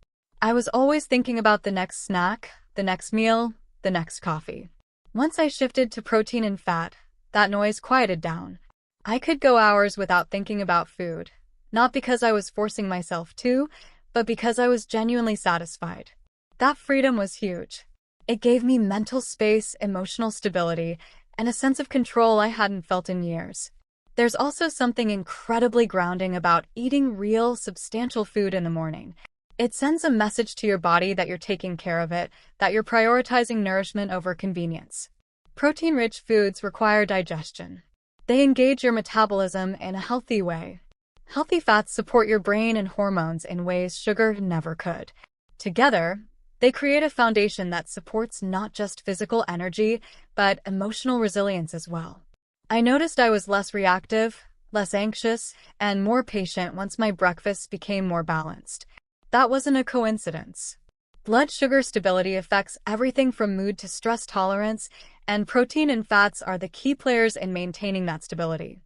I was always thinking about the next snack, the next meal, the next coffee. Once I shifted to protein and fat, that noise quieted down. I could go hours without thinking about food, not because I was forcing myself to, but because I was genuinely satisfied. That freedom was huge. It gave me mental space, emotional stability, and a sense of control I hadn't felt in years. There's also something incredibly grounding about eating real, substantial food in the morning. It sends a message to your body that you're taking care of it, that you're prioritizing nourishment over convenience. Protein-rich foods require digestion. They engage your metabolism in a healthy way. Healthy fats support your brain and hormones in ways sugar never could. Together, they create a foundation that supports not just physical energy, but emotional resilience as well. I noticed I was less reactive, less anxious, and more patient once my breakfasts became more balanced. That wasn't a coincidence. Blood sugar stability affects everything from mood to stress tolerance, and protein and fats are the key players in maintaining that stability.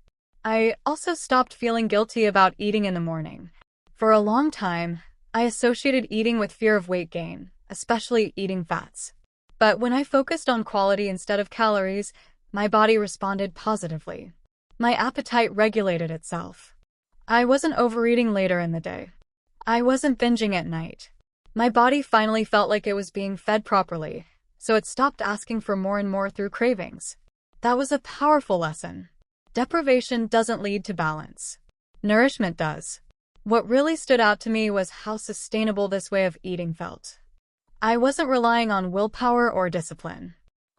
I also stopped feeling guilty about eating in the morning. For a long time, I associated eating with fear of weight gain, especially eating fats. But when I focused on quality instead of calories, my body responded positively. My appetite regulated itself. I wasn't overeating later in the day. I wasn't binging at night. My body finally felt like it was being fed properly, so it stopped asking for more and more through cravings. That was a powerful lesson. Deprivation doesn't lead to balance. Nourishment does. What really stood out to me was how sustainable this way of eating felt. I wasn't relying on willpower or discipline.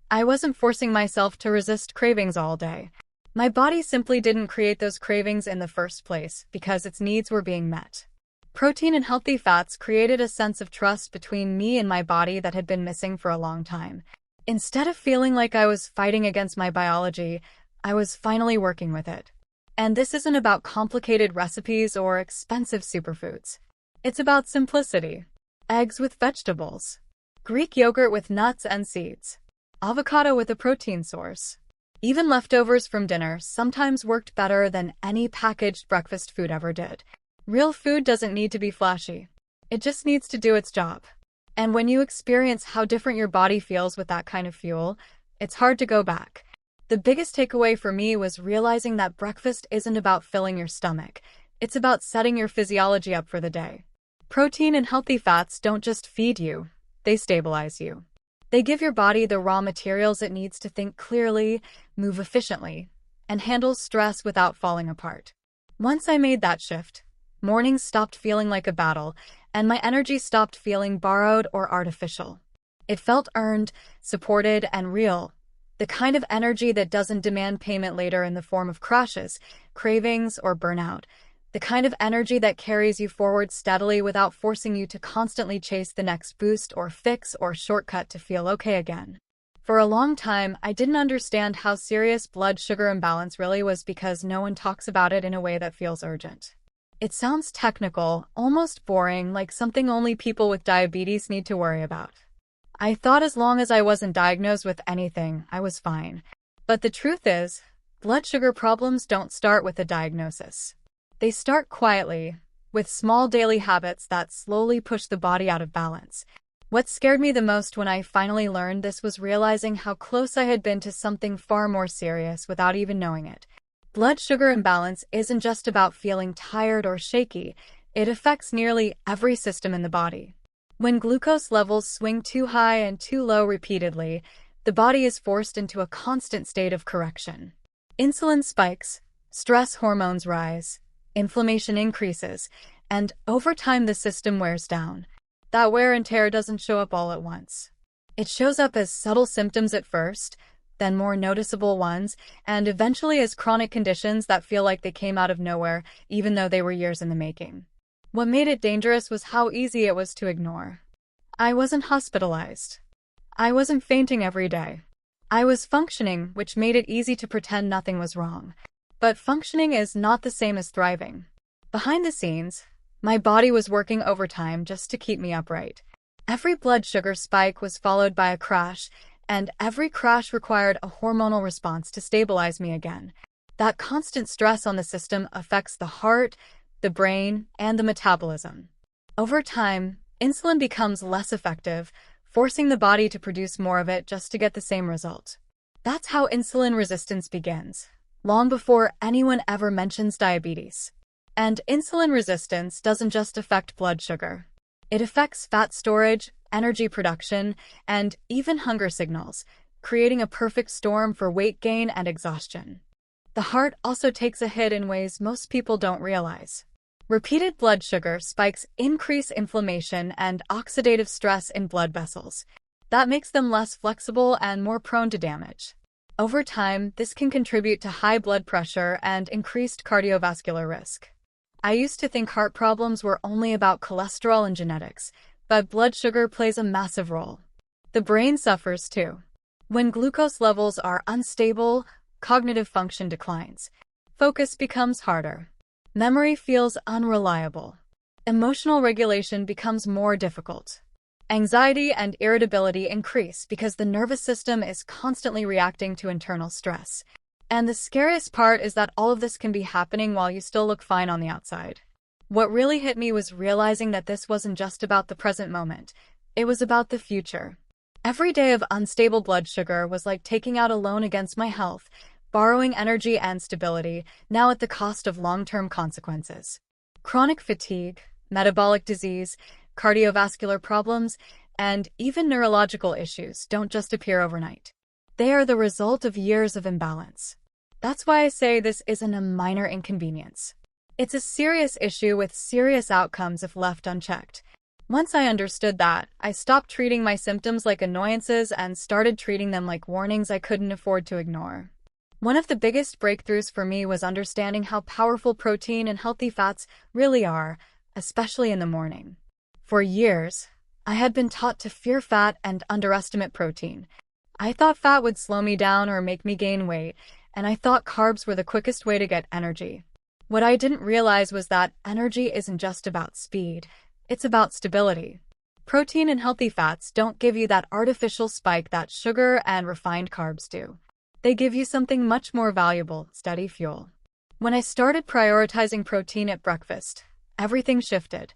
I wasn't forcing myself to resist cravings all day. My body simply didn't create those cravings in the first place because its needs were being met. Protein and healthy fats created a sense of trust between me and my body that had been missing for a long time. Instead of feeling like I was fighting against my biology, I was finally working with it. And this isn't about complicated recipes or expensive superfoods. It's about simplicity. Eggs with vegetables. Greek yogurt with nuts and seeds. Avocado with a protein source. Even leftovers from dinner sometimes worked better than any packaged breakfast food ever did. Real food doesn't need to be flashy. It just needs to do its job. And when you experience how different your body feels with that kind of fuel, it's hard to go back. The biggest takeaway for me was realizing that breakfast isn't about filling your stomach. It's about setting your physiology up for the day. Protein and healthy fats don't just feed you, they stabilize you. They give your body the raw materials it needs to think clearly, move efficiently, and handle stress without falling apart. Once I made that shift, mornings stopped feeling like a battle, and my energy stopped feeling borrowed or artificial. It felt earned, supported, and real. The kind of energy that doesn't demand payment later in the form of crashes, cravings, or burnout. The kind of energy that carries you forward steadily without forcing you to constantly chase the next boost or fix or shortcut to feel okay again. For a long time, I didn't understand how serious blood sugar imbalance really was because no one talks about it in a way that feels urgent. It sounds technical, almost boring, like something only people with diabetes need to worry about. I thought as long as I wasn't diagnosed with anything, I was fine. But the truth is, blood sugar problems don't start with a diagnosis. They start quietly, with small daily habits that slowly push the body out of balance. What scared me the most when I finally learned this was realizing how close I had been to something far more serious without even knowing it. Blood sugar imbalance isn't just about feeling tired or shaky, it affects nearly every system in the body. When glucose levels swing too high and too low repeatedly, the body is forced into a constant state of correction. Insulin spikes, stress hormones rise, inflammation increases, and over time the system wears down. That wear and tear doesn't show up all at once. It shows up as subtle symptoms at first, then more noticeable ones, and eventually as chronic conditions that feel like they came out of nowhere, even though they were years in the making. What made it dangerous was how easy it was to ignore. I wasn't hospitalized. I wasn't fainting every day. I was functioning, which made it easy to pretend nothing was wrong. But functioning is not the same as thriving. Behind the scenes, my body was working overtime just to keep me upright. Every blood sugar spike was followed by a crash, and every crash required a hormonal response to stabilize me again. That constant stress on the system affects the heart, the brain, and the metabolism. Over time, insulin becomes less effective, forcing the body to produce more of it just to get the same result. That's how insulin resistance begins, long before anyone ever mentions diabetes. And insulin resistance doesn't just affect blood sugar. It affects fat storage, energy production, and even hunger signals, creating a perfect storm for weight gain and exhaustion. The heart also takes a hit in ways most people don't realize. Repeated blood sugar spikes increase inflammation and oxidative stress in blood vessels. That makes them less flexible and more prone to damage. Over time, this can contribute to high blood pressure and increased cardiovascular risk. I used to think heart problems were only about cholesterol and genetics, but blood sugar plays a massive role. The brain suffers too. When glucose levels are unstable, cognitive function declines. Focus becomes harder. Memory feels unreliable. Emotional regulation becomes more difficult. Anxiety and irritability increase because the nervous system is constantly reacting to internal stress. And the scariest part is that all of this can be happening while you still look fine on the outside. What really hit me was realizing that this wasn't just about the present moment. It was about the future. Every day of unstable blood sugar was like taking out a loan against my health, borrowing energy and stability, now at the cost of long-term consequences. Chronic fatigue, metabolic disease, cardiovascular problems, and even neurological issues don't just appear overnight. They are the result of years of imbalance. That's why I say this isn't a minor inconvenience. It's a serious issue with serious outcomes if left unchecked. Once I understood that, I stopped treating my symptoms like annoyances and started treating them like warnings I couldn't afford to ignore. One of the biggest breakthroughs for me was understanding how powerful protein and healthy fats really are, especially in the morning. For years, I had been taught to fear fat and underestimate protein. I thought fat would slow me down or make me gain weight, and I thought carbs were the quickest way to get energy. What I didn't realize was that energy isn't just about speed, it's about stability. Protein and healthy fats don't give you that artificial spike that sugar and refined carbs do. They give you something much more valuable, steady fuel. When I started prioritizing protein at breakfast, everything shifted.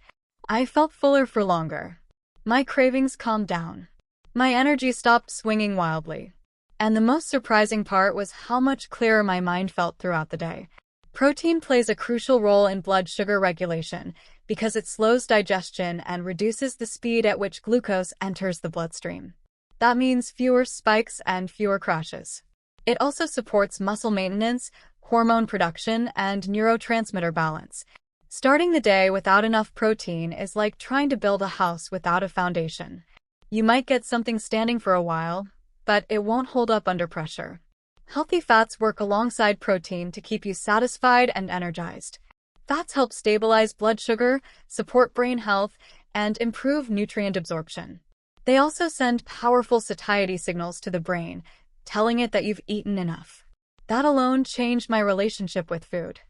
I felt fuller for longer. My cravings calmed down. My energy stopped swinging wildly. And the most surprising part was how much clearer my mind felt throughout the day. Protein plays a crucial role in blood sugar regulation because it slows digestion and reduces the speed at which glucose enters the bloodstream. That means fewer spikes and fewer crashes. It also supports muscle maintenance, hormone production, and neurotransmitter balance. Starting the day without enough protein is like trying to build a house without a foundation. You might get something standing for a while, but it won't hold up under pressure. Healthy fats work alongside protein to keep you satisfied and energized. Fats help stabilize blood sugar, support brain health, and improve nutrient absorption. They also send powerful satiety signals to the brain, telling it that you've eaten enough. That alone changed my relationship with food.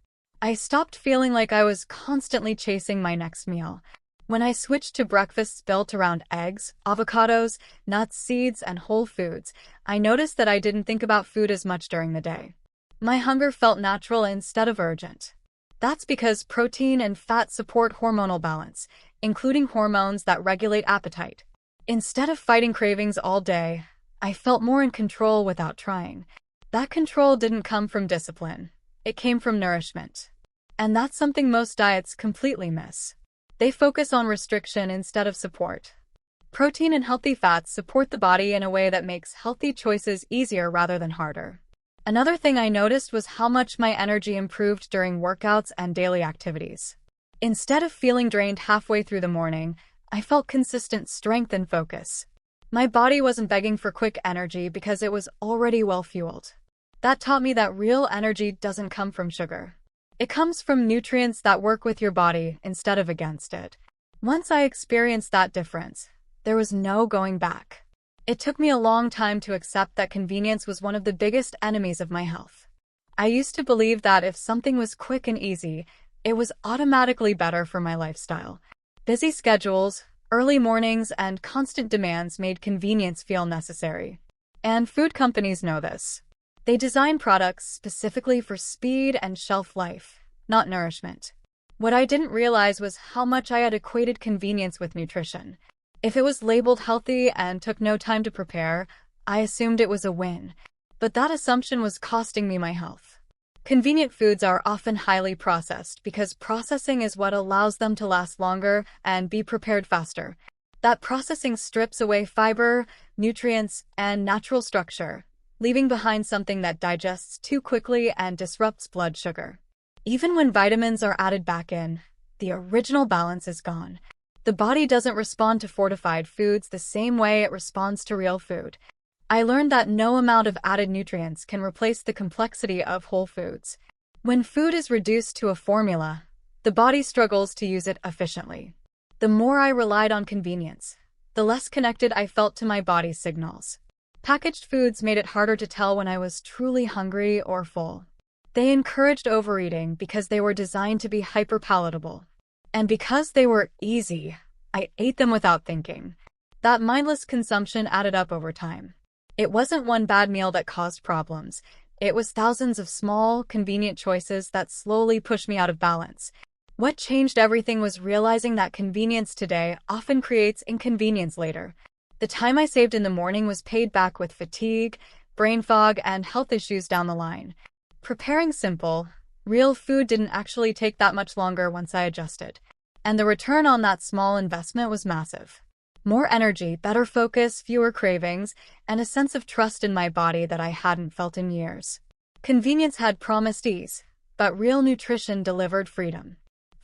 I stopped feeling like I was constantly chasing my next meal. When I switched to breakfasts built around eggs, avocados, nuts, seeds, and whole foods, I noticed that I didn't think about food as much during the day. My hunger felt natural instead of urgent. That's because protein and fat support hormonal balance, including hormones that regulate appetite. Instead of fighting cravings all day, I felt more in control without trying. That control didn't come from discipline. It came from nourishment. And that's something most diets completely miss. They focus on restriction instead of support. Protein and healthy fats support the body in a way that makes healthy choices easier rather than harder. Another thing I noticed was how much my energy improved during workouts and daily activities. Instead of feeling drained halfway through the morning, I felt consistent strength and focus. My body wasn't begging for quick energy because it was already well-fueled. That taught me that real energy doesn't come from sugar. It comes from nutrients that work with your body instead of against it. Once I experienced that difference, there was no going back. It took me a long time to accept that convenience was one of the biggest enemies of my health. I used to believe that if something was quick and easy, it was automatically better for my lifestyle. Busy schedules, early mornings, and constant demands made convenience feel necessary. And food companies know this. They design products specifically for speed and shelf life, not nourishment. What I didn't realize was how much I had equated convenience with nutrition. If it was labeled healthy and took no time to prepare, I assumed it was a win. But that assumption was costing me my health. Convenient foods are often highly processed because processing is what allows them to last longer and be prepared faster. That processing strips away fiber, nutrients, and natural structure, leaving behind something that digests too quickly and disrupts blood sugar. Even when vitamins are added back in, the original balance is gone. The body doesn't respond to fortified foods the same way it responds to real food. I learned that no amount of added nutrients can replace the complexity of whole foods. When food is reduced to a formula, the body struggles to use it efficiently. The more I relied on convenience, the less connected I felt to my body's signals. Packaged foods made it harder to tell when I was truly hungry or full. They encouraged overeating because they were designed to be hyper-palatable. And because they were easy, I ate them without thinking. That mindless consumption added up over time. It wasn't one bad meal that caused problems. It was thousands of small, convenient choices that slowly pushed me out of balance. What changed everything was realizing that convenience today often creates inconvenience later. The time I saved in the morning was paid back with fatigue, brain fog, and health issues down the line. Preparing simple, real food didn't actually take that much longer once I adjusted. And the return on that small investment was massive. More energy, better focus, fewer cravings, and a sense of trust in my body that I hadn't felt in years. Convenience had promised ease, but real nutrition delivered freedom.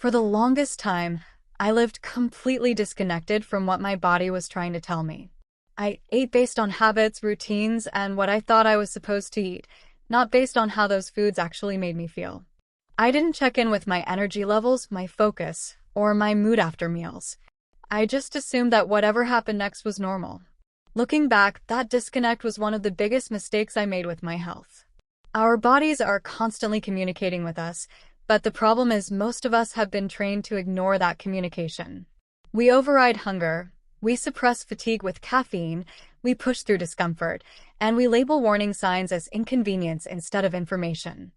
For the longest time, I lived completely disconnected from what my body was trying to tell me. I ate based on habits, routines, and what I thought I was supposed to eat, not based on how those foods actually made me feel. I didn't check in with my energy levels, my focus, or my mood after meals. I just assumed that whatever happened next was normal. Looking back, that disconnect was one of the biggest mistakes I made with my health. Our bodies are constantly communicating with us, but the problem is most of us have been trained to ignore that communication. We override hunger, we suppress fatigue with caffeine, we push through discomfort, and we label warning signs as inconvenience instead of information.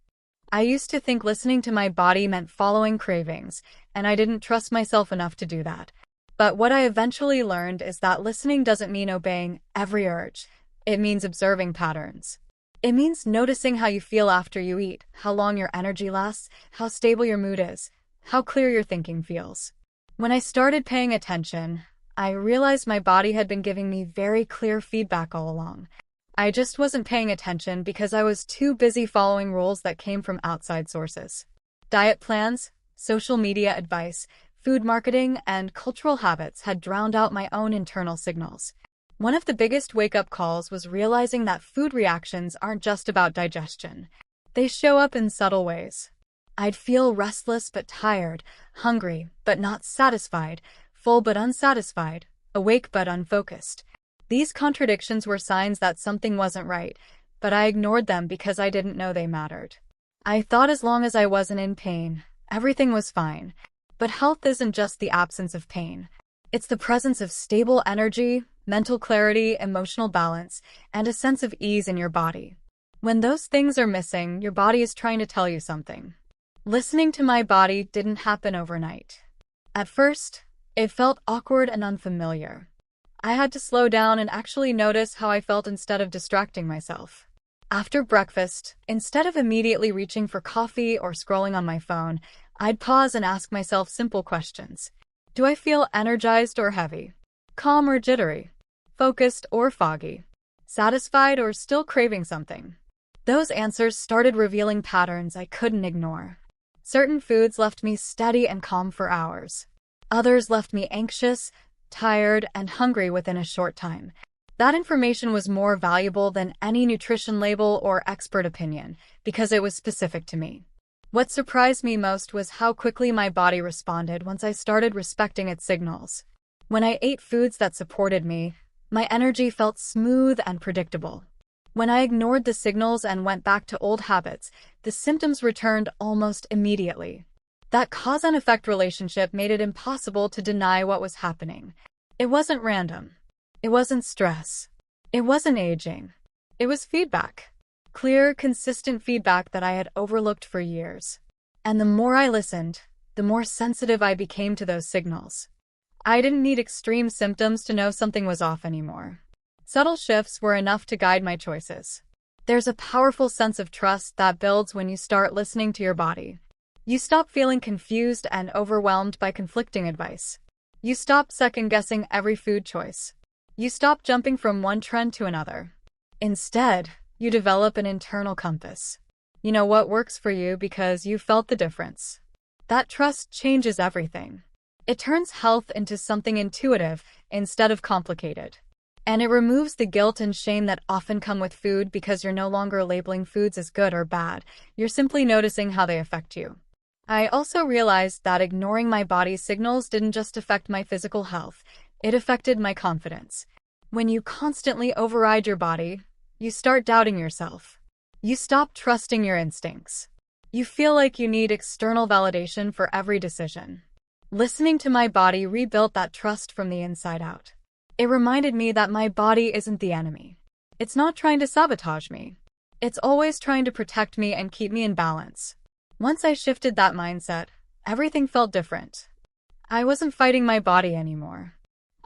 I used to think listening to my body meant following cravings, and I didn't trust myself enough to do that. But what I eventually learned is that listening doesn't mean obeying every urge. It means observing patterns. It means noticing how you feel after you eat, how long your energy lasts, how stable your mood is, how clear your thinking feels. When I started paying attention, I realized my body had been giving me very clear feedback all along. I just wasn't paying attention because I was too busy following rules that came from outside sources. Diet plans, social media advice, food marketing, and cultural habits had drowned out my own internal signals. One of the biggest wake-up calls was realizing that food reactions aren't just about digestion. They show up in subtle ways. I'd feel restless but tired, hungry but not satisfied, full but unsatisfied, awake but unfocused. These contradictions were signs that something wasn't right, but I ignored them because I didn't know they mattered. I thought as long as I wasn't in pain, everything was fine. But health isn't just the absence of pain. It's the presence of stable energy, mental clarity, emotional balance, and a sense of ease in your body. When those things are missing, your body is trying to tell you something. Listening to my body didn't happen overnight. At first, it felt awkward and unfamiliar. I had to slow down and actually notice how I felt instead of distracting myself. After breakfast, instead of immediately reaching for coffee or scrolling on my phone, I'd pause and ask myself simple questions. Do I feel energized or heavy? Calm or jittery? Focused or foggy? Satisfied or still craving something? Those answers started revealing patterns I couldn't ignore. Certain foods left me steady and calm for hours. Others left me anxious, tired, and hungry within a short time. That information was more valuable than any nutrition label or expert opinion because it was specific to me. What surprised me most was how quickly my body responded once I started respecting its signals. When I ate foods that supported me, my energy felt smooth and predictable. When I ignored the signals and went back to old habits, the symptoms returned almost immediately. That cause and effect relationship made it impossible to deny what was happening. It wasn't random. It wasn't stress. It wasn't aging. It was feedback. Clear, consistent feedback that I had overlooked for years. And the more I listened, the more sensitive I became to those signals. I didn't need extreme symptoms to know something was off anymore. Subtle shifts were enough to guide my choices. There's a powerful sense of trust that builds when you start listening to your body. You stop feeling confused and overwhelmed by conflicting advice. You stop second-guessing every food choice. You stop jumping from one trend to another. Instead, you develop an internal compass. You know what works for you because you felt the difference. That trust changes everything. It turns health into something intuitive instead of complicated. And it removes the guilt and shame that often come with food because you're no longer labeling foods as good or bad. You're simply noticing how they affect you. I also realized that ignoring my body's signals didn't just affect my physical health, it affected my confidence. When you constantly override your body, you start doubting yourself. You stop trusting your instincts. You feel like you need external validation for every decision. Listening to my body rebuilt that trust from the inside out. It reminded me that my body isn't the enemy. It's not trying to sabotage me. It's always trying to protect me and keep me in balance. Once I shifted that mindset, everything felt different. I wasn't fighting my body anymore.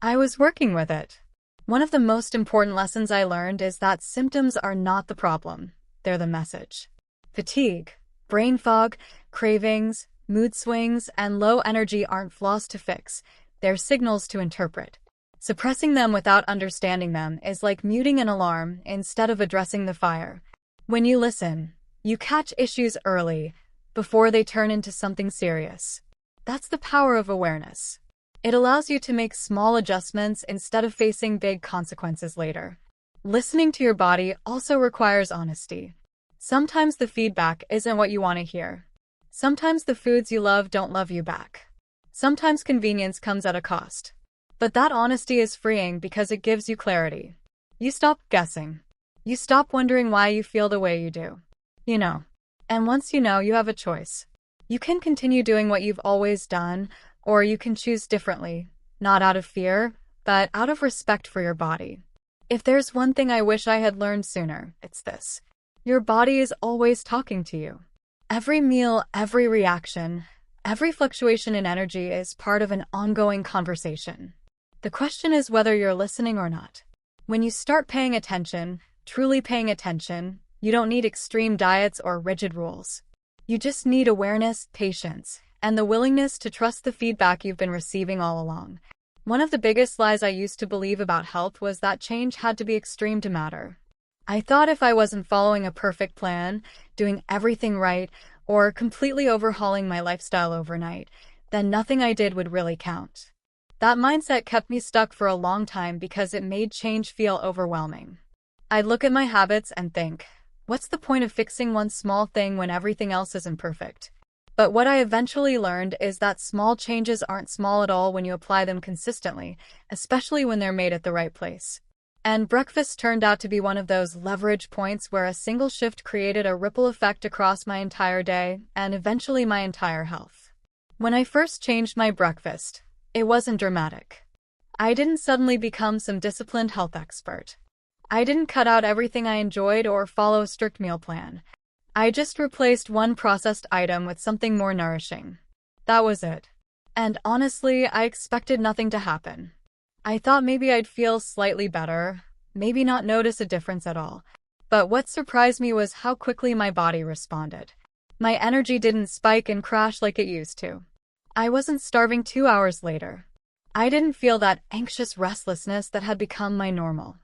I was working with it. One of the most important lessons I learned is that symptoms are not the problem. They're the message. Fatigue, brain fog, cravings, mood swings, and low energy aren't flaws to fix. They're signals to interpret. Suppressing them without understanding them is like muting an alarm instead of addressing the fire. When you listen, you catch issues early, before they turn into something serious. That's the power of awareness. It allows you to make small adjustments instead of facing big consequences later. Listening to your body also requires honesty. Sometimes the feedback isn't what you want to hear. Sometimes the foods you love don't love you back. Sometimes convenience comes at a cost. But that honesty is freeing because it gives you clarity. You stop guessing. You stop wondering why you feel the way you do. You know. And once you know, you have a choice. You can continue doing what you've always done, or you can choose differently, not out of fear, but out of respect for your body. If there's one thing I wish I had learned sooner, it's this. Your body is always talking to you. Every meal, every reaction, every fluctuation in energy is part of an ongoing conversation. The question is whether you're listening or not. When you start paying attention, truly paying attention, you don't need extreme diets or rigid rules. You just need awareness, patience, and the willingness to trust the feedback you've been receiving all along. One of the biggest lies I used to believe about health was that change had to be extreme to matter. I thought if I wasn't following a perfect plan, doing everything right, or completely overhauling my lifestyle overnight, then nothing I did would really count. That mindset kept me stuck for a long time because it made change feel overwhelming. I'd look at my habits and think, what's the point of fixing one small thing when everything else isn't perfect? But what I eventually learned is that small changes aren't small at all when you apply them consistently, especially when they're made at the right place. And breakfast turned out to be one of those leverage points where a single shift created a ripple effect across my entire day and eventually my entire health. When I first changed my breakfast, it wasn't dramatic. I didn't suddenly become some disciplined health expert. I didn't cut out everything I enjoyed or follow a strict meal plan. I just replaced one processed item with something more nourishing. That was it. And honestly, I expected nothing to happen. I thought maybe I'd feel slightly better, maybe not notice a difference at all. But what surprised me was how quickly my body responded. My energy didn't spike and crash like it used to. I wasn't starving 2 hours later. I didn't feel that anxious restlessness that had become my normal.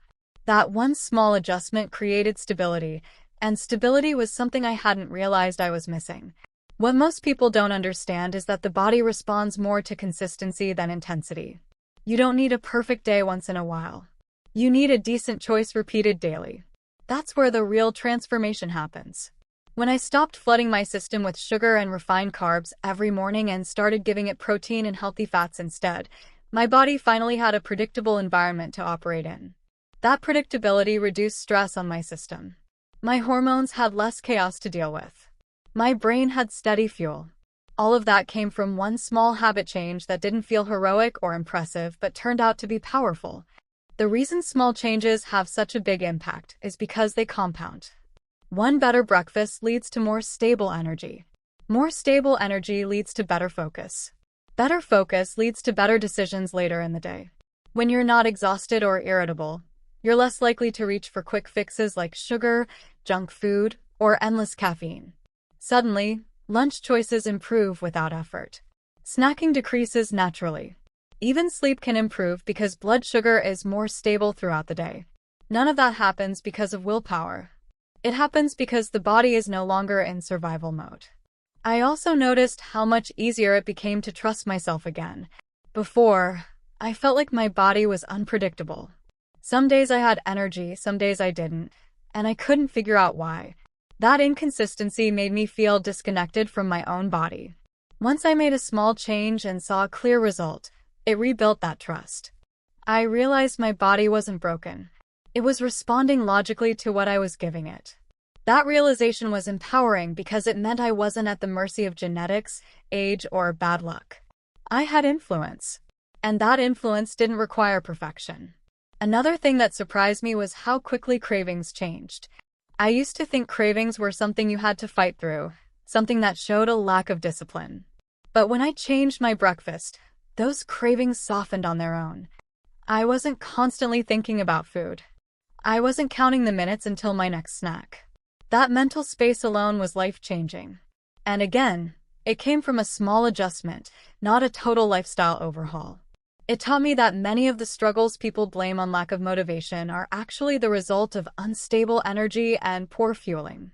That one small adjustment created stability, and stability was something I hadn't realized I was missing. What most people don't understand is that the body responds more to consistency than intensity. You don't need a perfect day once in a while. You need a decent choice repeated daily. That's where the real transformation happens. When I stopped flooding my system with sugar and refined carbs every morning and started giving it protein and healthy fats instead, my body finally had a predictable environment to operate in. That predictability reduced stress on my system. My hormones had less chaos to deal with. My brain had steady fuel. All of that came from one small habit change that didn't feel heroic or impressive but turned out to be powerful. The reason small changes have such a big impact is because they compound. One better breakfast leads to more stable energy. More stable energy leads to better focus. Better focus leads to better decisions later in the day. When you're not exhausted or irritable, you're less likely to reach for quick fixes like sugar, junk food, or endless caffeine. Suddenly, lunch choices improve without effort. Snacking decreases naturally. Even sleep can improve because blood sugar is more stable throughout the day. None of that happens because of willpower. It happens because the body is no longer in survival mode. I also noticed how much easier it became to trust myself again. Before, I felt like my body was unpredictable. Some days I had energy, some days I didn't, and I couldn't figure out why. That inconsistency made me feel disconnected from my own body. Once I made a small change and saw a clear result, it rebuilt that trust. I realized my body wasn't broken. It was responding logically to what I was giving it. That realization was empowering because it meant I wasn't at the mercy of genetics, age, or bad luck. I had influence, and that influence didn't require perfection. Another thing that surprised me was how quickly cravings changed. I used to think cravings were something you had to fight through, something that showed a lack of discipline. But when I changed my breakfast, those cravings softened on their own. I wasn't constantly thinking about food. I wasn't counting the minutes until my next snack. That mental space alone was life-changing. And again, it came from a small adjustment, not a total lifestyle overhaul. It taught me that many of the struggles people blame on lack of motivation are actually the result of unstable energy and poor fueling.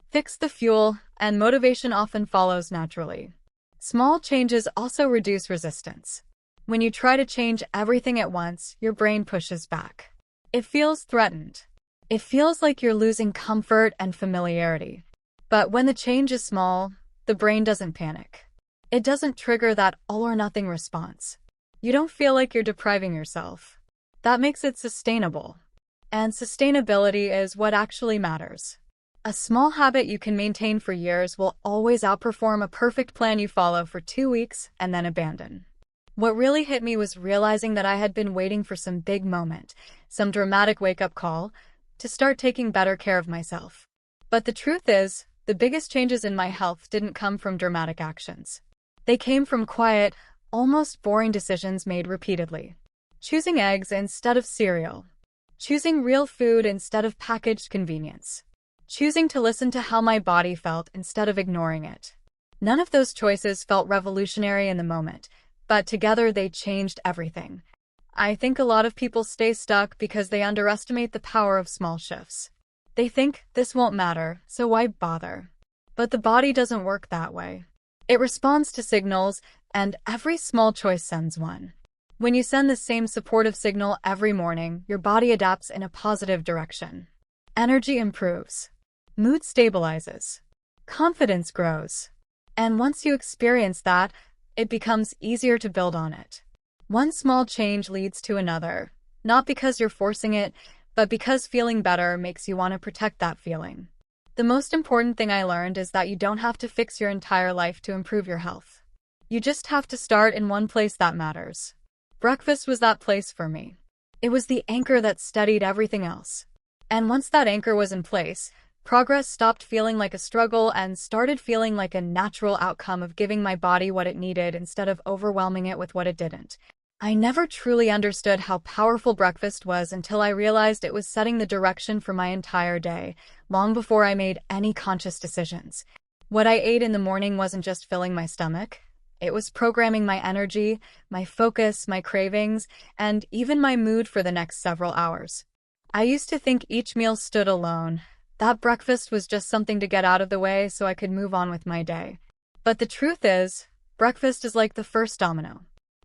Fix the fuel, and motivation often follows naturally. Small changes also reduce resistance. When you try to change everything at once, your brain pushes back. It feels threatened. It feels like you're losing comfort and familiarity. But when the change is small, the brain doesn't panic. It doesn't trigger that all-or-nothing response. You don't feel like you're depriving yourself. That makes it sustainable. And sustainability is what actually matters. A small habit you can maintain for years will always outperform a perfect plan you follow for 2 weeks and then abandon. What really hit me was realizing that I had been waiting for some big moment, some dramatic wake-up call, to start taking better care of myself. But the truth is, the biggest changes in my health didn't come from dramatic actions. They came from quiet, almost boring decisions made repeatedly. Choosing eggs instead of cereal. Choosing real food instead of packaged convenience. Choosing to listen to how my body felt instead of ignoring it. None of those choices felt revolutionary in the moment, but together they changed everything. I think a lot of people stay stuck because they underestimate the power of small shifts. They think, this won't matter, so why bother? But the body doesn't work that way. It responds to signals, and every small choice sends one. When you send the same supportive signal every morning, your body adapts in a positive direction. Energy improves. Mood stabilizes. Confidence grows. And once you experience that, it becomes easier to build on it. One small change leads to another, not because you're forcing it, but because feeling better makes you want to protect that feeling. The most important thing I learned is that you don't have to fix your entire life to improve your health. You just have to start in one place that matters. Breakfast was that place for me. It was the anchor that steadied everything else. And once that anchor was in place, progress stopped feeling like a struggle and started feeling like a natural outcome of giving my body what it needed instead of overwhelming it with what it didn't. I never truly understood how powerful breakfast was until I realized it was setting the direction for my entire day, long before I made any conscious decisions. What I ate in the morning wasn't just filling my stomach. It was programming my energy, my focus, my cravings, and even my mood for the next several hours. I used to think each meal stood alone, that breakfast was just something to get out of the way so I could move on with my day. But the truth is, breakfast is like the first domino.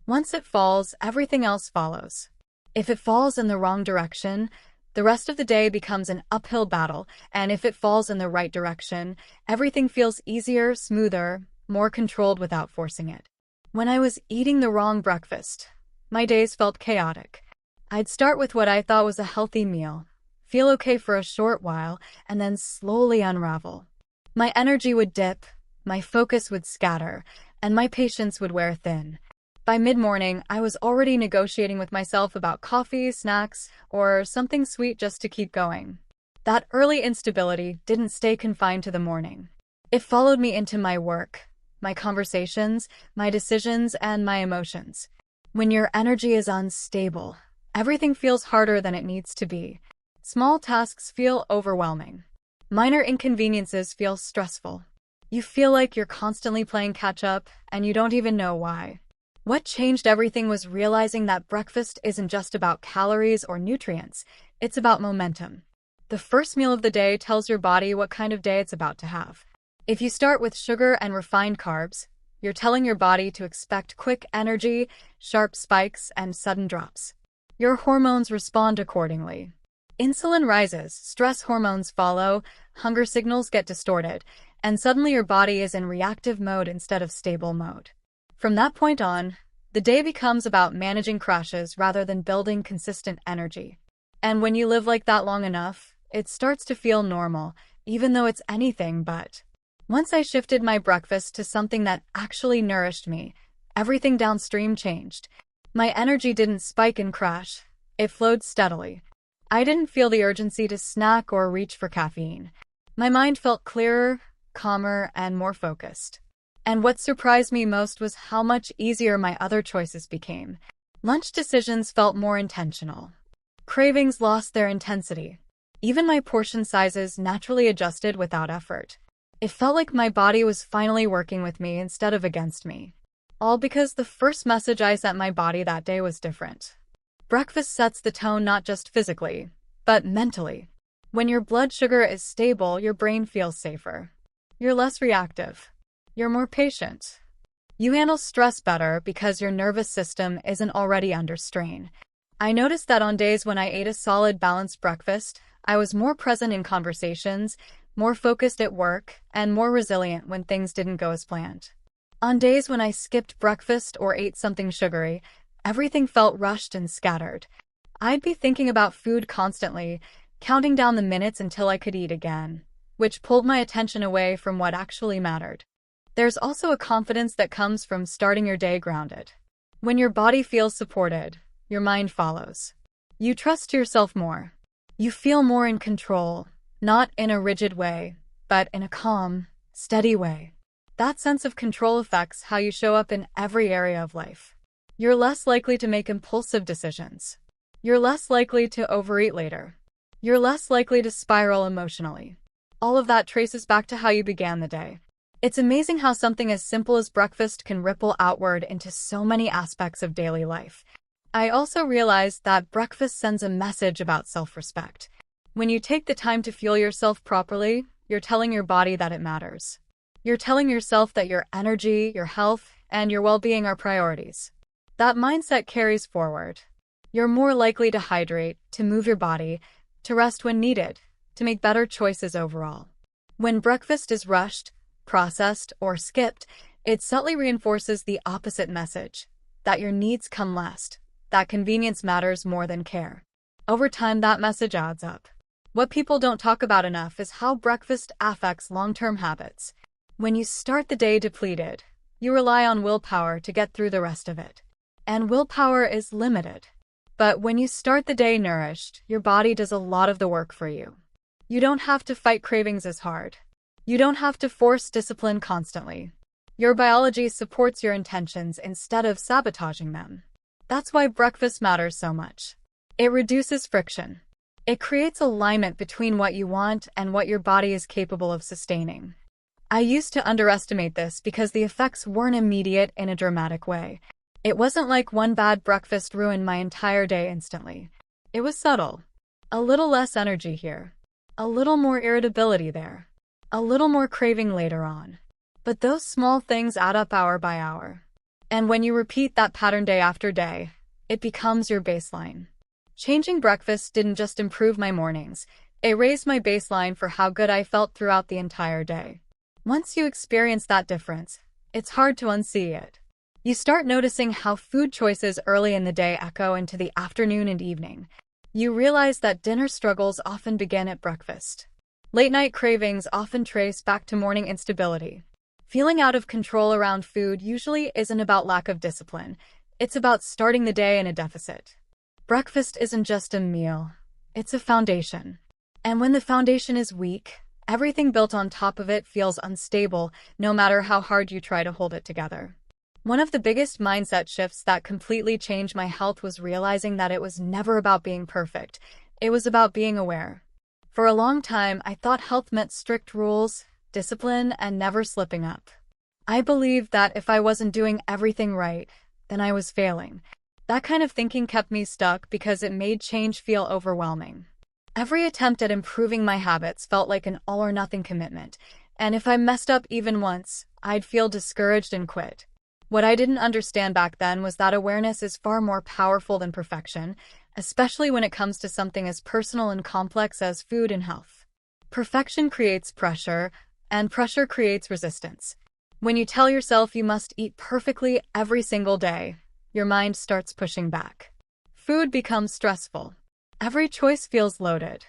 Once it falls, everything else follows. If it falls in the wrong direction, the rest of the day becomes an uphill battle, and if it falls in the right direction, everything feels easier, smoother, more controlled without forcing it. When I was eating the wrong breakfast, my days felt chaotic. I'd start with what I thought was a healthy meal, feel okay for a short while, and then slowly unravel. My energy would dip, my focus would scatter, and my patience would wear thin. By mid-morning, I was already negotiating with myself about coffee, snacks, or something sweet just to keep going. That early instability didn't stay confined to the morning. It followed me into my work, my conversations, my decisions, and my emotions. When your energy is unstable, everything feels harder than it needs to be. Small tasks feel overwhelming. Minor inconveniences feel stressful. You feel like you're constantly playing catch-up, and you don't even know why. What changed everything was realizing that breakfast isn't just about calories or nutrients, it's about momentum. The first meal of the day tells your body what kind of day it's about to have. If you start with sugar and refined carbs, you're telling your body to expect quick energy, sharp spikes, and sudden drops. Your hormones respond accordingly. Insulin rises, stress hormones follow, hunger signals get distorted, and suddenly your body is in reactive mode instead of stable mode. From that point on, the day becomes about managing crashes rather than building consistent energy. And when you live like that long enough, it starts to feel normal, even though it's anything but. Once I shifted my breakfast to something that actually nourished me, everything downstream changed. My energy didn't spike and crash. It flowed steadily. I didn't feel the urgency to snack or reach for caffeine. My mind felt clearer, calmer, and more focused. And what surprised me most was how much easier my other choices became. Lunch decisions felt more intentional. Cravings lost their intensity. Even my portion sizes naturally adjusted without effort. It felt like my body was finally working with me instead of against me. All because the first message I sent my body that day was different. Breakfast sets the tone not just physically, but mentally. When your blood sugar is stable, your brain feels safer. You're less reactive. You're more patient. You handle stress better because your nervous system isn't already under strain. I noticed that on days when I ate a solid, balanced breakfast, I was more present in conversations, more focused at work, and more resilient when things didn't go as planned. On days when I skipped breakfast or ate something sugary, everything felt rushed and scattered. I'd be thinking about food constantly, counting down the minutes until I could eat again, which pulled my attention away from what actually mattered. There's also a confidence that comes from starting your day grounded. When your body feels supported, your mind follows. You trust yourself more. You feel more in control, not in a rigid way, but in a calm, steady way. That sense of control affects how you show up in every area of life. You're less likely to make impulsive decisions. You're less likely to overeat later. You're less likely to spiral emotionally. All of that traces back to how you began the day. It's amazing how something as simple as breakfast can ripple outward into so many aspects of daily life. I also realized that breakfast sends a message about self-respect. When you take the time to fuel yourself properly, you're telling your body that it matters. You're telling yourself that your energy, your health, and your well-being are priorities. That mindset carries forward. You're more likely to hydrate, to move your body, to rest when needed, to make better choices overall. When breakfast is rushed, processed, or skipped, it subtly reinforces the opposite message, that your needs come last, that convenience matters more than care. Over time, that message adds up. What people don't talk about enough is how breakfast affects long-term habits. When you start the day depleted, you rely on willpower to get through the rest of it. And willpower is limited. But when you start the day nourished, your body does a lot of the work for you. You don't have to fight cravings as hard. You don't have to force discipline constantly. Your biology supports your intentions instead of sabotaging them. That's why breakfast matters so much. It reduces friction. It creates alignment between what you want and what your body is capable of sustaining. I used to underestimate this because the effects weren't immediate in a dramatic way. It wasn't like one bad breakfast ruined my entire day instantly. It was subtle. A little less energy here. A little more irritability there. A little more craving later on. But those small things add up hour by hour. And when you repeat that pattern day after day, it becomes your baseline. Changing breakfast didn't just improve my mornings, it raised my baseline for how good I felt throughout the entire day. Once you experience that difference, it's hard to unsee it. You start noticing how food choices early in the day echo into the afternoon and evening. You realize that dinner struggles often begin at breakfast. Late-night cravings often trace back to morning instability. Feeling out of control around food usually isn't about lack of discipline. It's about starting the day in a deficit. Breakfast isn't just a meal, it's a foundation. And when the foundation is weak, everything built on top of it feels unstable, no matter how hard you try to hold it together. One of the biggest mindset shifts that completely changed my health was realizing that it was never about being perfect. It was about being aware. For a long time, I thought health meant strict rules, discipline, and never slipping up. I believed that if I wasn't doing everything right, then I was failing. That kind of thinking kept me stuck because it made change feel overwhelming. Every attempt at improving my habits felt like an all-or-nothing commitment, and if I messed up even once, I'd feel discouraged and quit. What I didn't understand back then was that awareness is far more powerful than perfection, especially when it comes to something as personal and complex as food and health. Perfection creates pressure, and pressure creates resistance. When you tell yourself you must eat perfectly every single day, your mind starts pushing back. Food becomes stressful. Every choice feels loaded.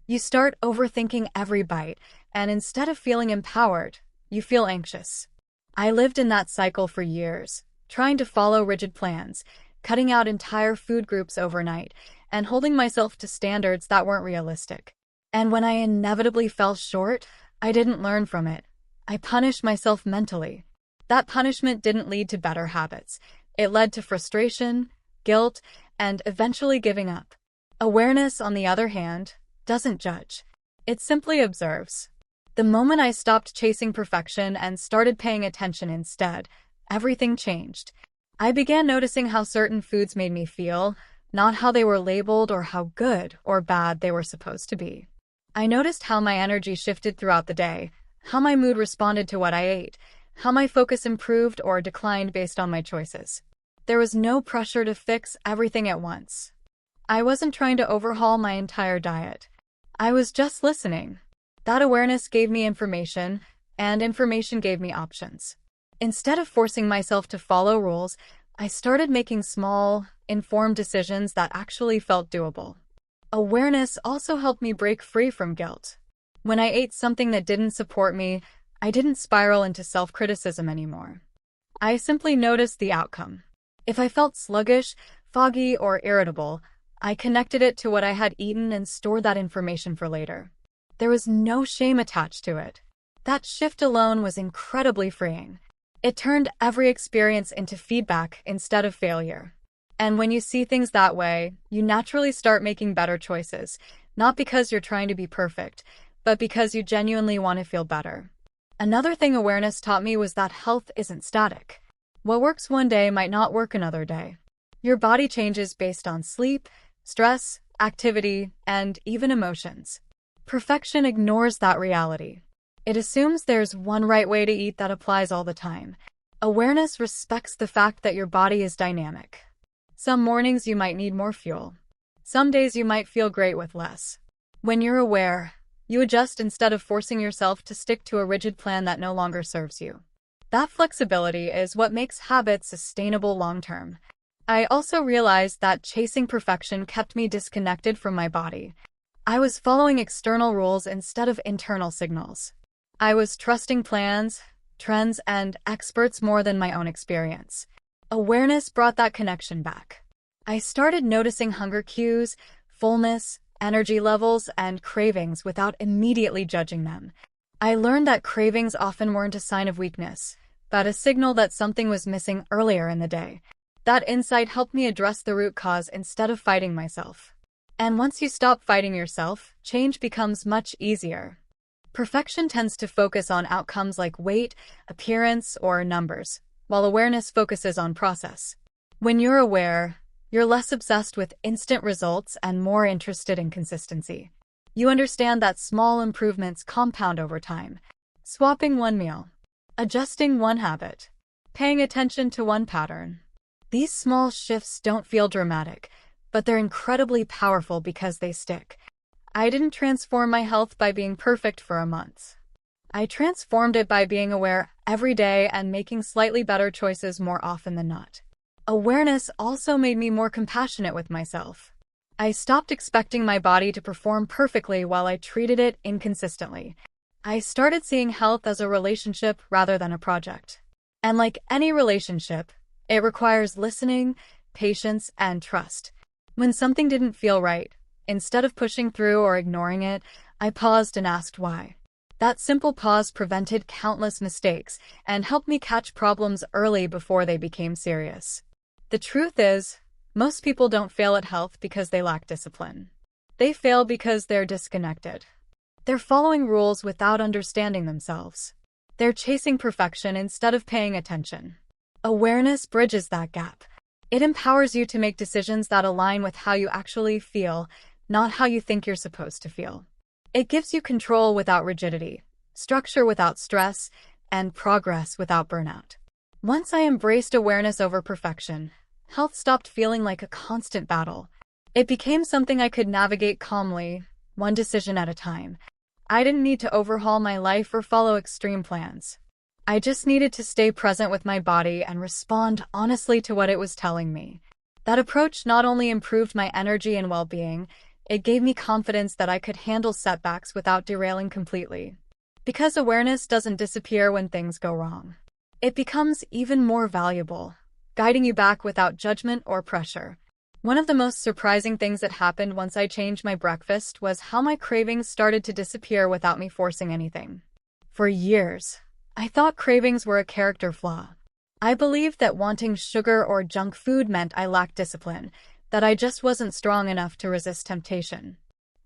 You start overthinking every bite, and instead of feeling empowered, you feel anxious. I lived in that cycle for years, trying to follow rigid plans, cutting out entire food groups overnight, and holding myself to standards that weren't realistic. And when I inevitably fell short, I didn't learn from it. I punished myself mentally. That punishment didn't lead to better habits. It led to frustration, guilt, and eventually giving up. Awareness, on the other hand, doesn't judge. It simply observes. The moment I stopped chasing perfection and started paying attention instead, everything changed. I began noticing how certain foods made me feel, not how they were labeled or how good or bad they were supposed to be. I noticed how my energy shifted throughout the day, how my mood responded to what I ate, how my focus improved or declined based on my choices. There was no pressure to fix everything at once. I wasn't trying to overhaul my entire diet. I was just listening. That awareness gave me information, and information gave me options. Instead of forcing myself to follow rules, I started making small, informed decisions that actually felt doable. Awareness also helped me break free from guilt. When I ate something that didn't support me, I didn't spiral into self-criticism anymore. I simply noticed the outcome. If I felt sluggish, foggy, or irritable, I connected it to what I had eaten and stored that information for later. There was no shame attached to it. That shift alone was incredibly freeing. It turned every experience into feedback instead of failure. And when you see things that way, you naturally start making better choices, not because you're trying to be perfect, but because you genuinely want to feel better. Another thing awareness taught me was that health isn't static. What works one day might not work another day. Your body changes based on sleep, stress, activity, and even emotions. Perfection ignores that reality. It assumes there's one right way to eat that applies all the time. Awareness respects the fact that your body is dynamic. Some mornings you might need more fuel. Some days you might feel great with less. When you're aware, you adjust instead of forcing yourself to stick to a rigid plan that no longer serves you. That flexibility is what makes habits sustainable long-term. I also realized that chasing perfection kept me disconnected from my body. I was following external rules instead of internal signals. I was trusting plans, trends, and experts more than my own experience. Awareness brought that connection back. I started noticing hunger cues, fullness, energy levels, and cravings without immediately judging them. I learned that cravings often weren't a sign of weakness, but a signal that something was missing earlier in the day. That insight helped me address the root cause instead of fighting myself. And once you stop fighting yourself, change becomes much easier. Perfection tends to focus on outcomes like weight, appearance, or numbers, while awareness focuses on process. When you're aware, you're less obsessed with instant results and more interested in consistency. You understand that small improvements compound over time. Swapping one meal, adjusting one habit, paying attention to one pattern. These small shifts don't feel dramatic, but they're incredibly powerful because they stick. I didn't transform my health by being perfect for a month. I transformed it by being aware every day and making slightly better choices more often than not. Awareness also made me more compassionate with myself. I stopped expecting my body to perform perfectly while I treated it inconsistently. I started seeing health as a relationship rather than a project. And like any relationship, It requires listening, patience, and trust. When something didn't feel right, instead of pushing through or ignoring it, I paused and asked why. That simple pause prevented countless mistakes and helped me catch problems early before they became serious. The truth is, most people don't fail at health because they lack discipline. They fail because they're disconnected. They're following rules without understanding themselves. They're chasing perfection instead of paying attention. Awareness bridges that gap. It empowers you to make decisions that align with how you actually feel, not how you think you're supposed to feel. It gives you control without rigidity, structure without stress, and progress without burnout. Once I embraced awareness over perfection, health stopped feeling like a constant battle. It became something I could navigate calmly, one decision at a time. I didn't need to overhaul my life or follow extreme plans. I just needed to stay present with my body and respond honestly to what it was telling me. That approach not only improved my energy and well-being, it gave me confidence that I could handle setbacks without derailing completely. Because awareness doesn't disappear when things go wrong. It becomes even more valuable, guiding you back without judgment or pressure. One of the most surprising things that happened once I changed my breakfast was how my cravings started to disappear without me forcing anything. For years, I thought cravings were a character flaw. I believed that wanting sugar or junk food meant I lacked discipline, that I just wasn't strong enough to resist temptation.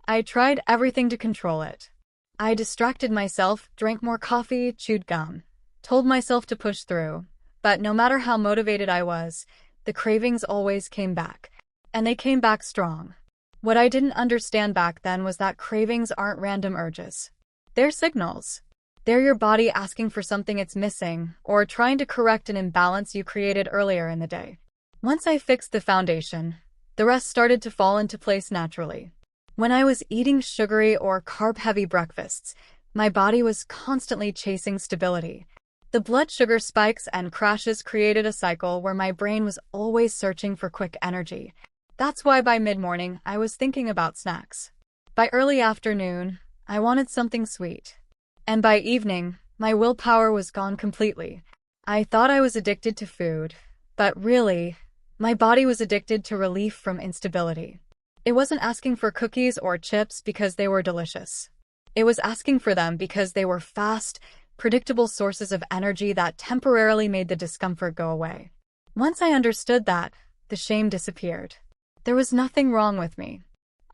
I tried everything to control it. I distracted myself, drank more coffee, chewed gum, told myself to push through. But no matter how motivated I was, the cravings always came back. And they came back strong. What I didn't understand back then was that cravings aren't random urges. They're signals. They're your body asking for something it's missing, or trying to correct an imbalance you created earlier in the day. Once I fixed the foundation, the rest started to fall into place naturally. When I was eating sugary or carb-heavy breakfasts, my body was constantly chasing stability. The blood sugar spikes and crashes created a cycle where my brain was always searching for quick energy. That's why by mid-morning, I was thinking about snacks. By early afternoon, I wanted something sweet. And by evening, my willpower was gone completely. I thought I was addicted to food, but really, my body was addicted to relief from instability. It wasn't asking for cookies or chips because they were delicious. It was asking for them because they were fast, predictable sources of energy that temporarily made the discomfort go away. Once I understood that, the shame disappeared. There was nothing wrong with me.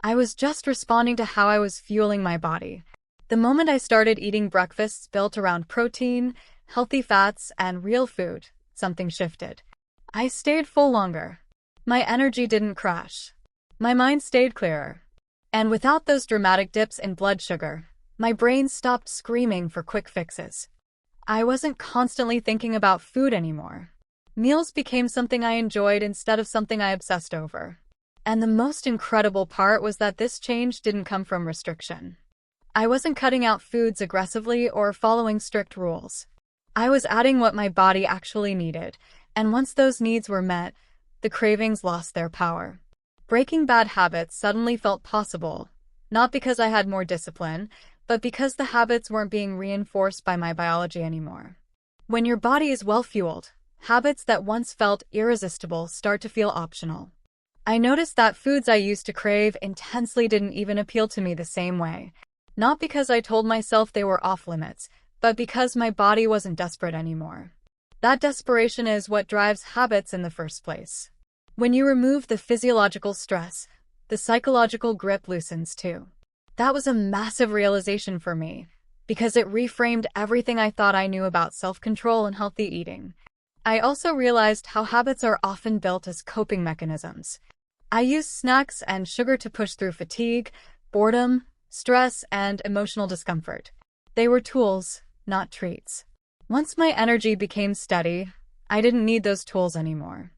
I was just responding to how I was fueling my body. The moment I started eating breakfasts built around protein, healthy fats, and real food, something shifted. I stayed full longer. My energy didn't crash. My mind stayed clearer. And without those dramatic dips in blood sugar, my brain stopped screaming for quick fixes. I wasn't constantly thinking about food anymore. Meals became something I enjoyed instead of something I obsessed over. And the most incredible part was that this change didn't come from restriction. I wasn't cutting out foods aggressively or following strict rules. I was adding what my body actually needed, and once those needs were met, the cravings lost their power. Breaking bad habits suddenly felt possible, not because I had more discipline, but because the habits weren't being reinforced by my biology anymore. When your body is well-fueled, habits that once felt irresistible start to feel optional. I noticed that foods I used to crave intensely didn't even appeal to me the same way. Not because I told myself they were off-limits, but because my body wasn't desperate anymore. That desperation is what drives habits in the first place. When you remove the physiological stress, the psychological grip loosens too. That was a massive realization for me, because it reframed everything I thought I knew about self-control and healthy eating. I also realized how habits are often built as coping mechanisms. I used snacks and sugar to push through fatigue, boredom, stress, and emotional discomfort. They were tools, not treats. Once my energy became steady, I didn't need those tools anymore.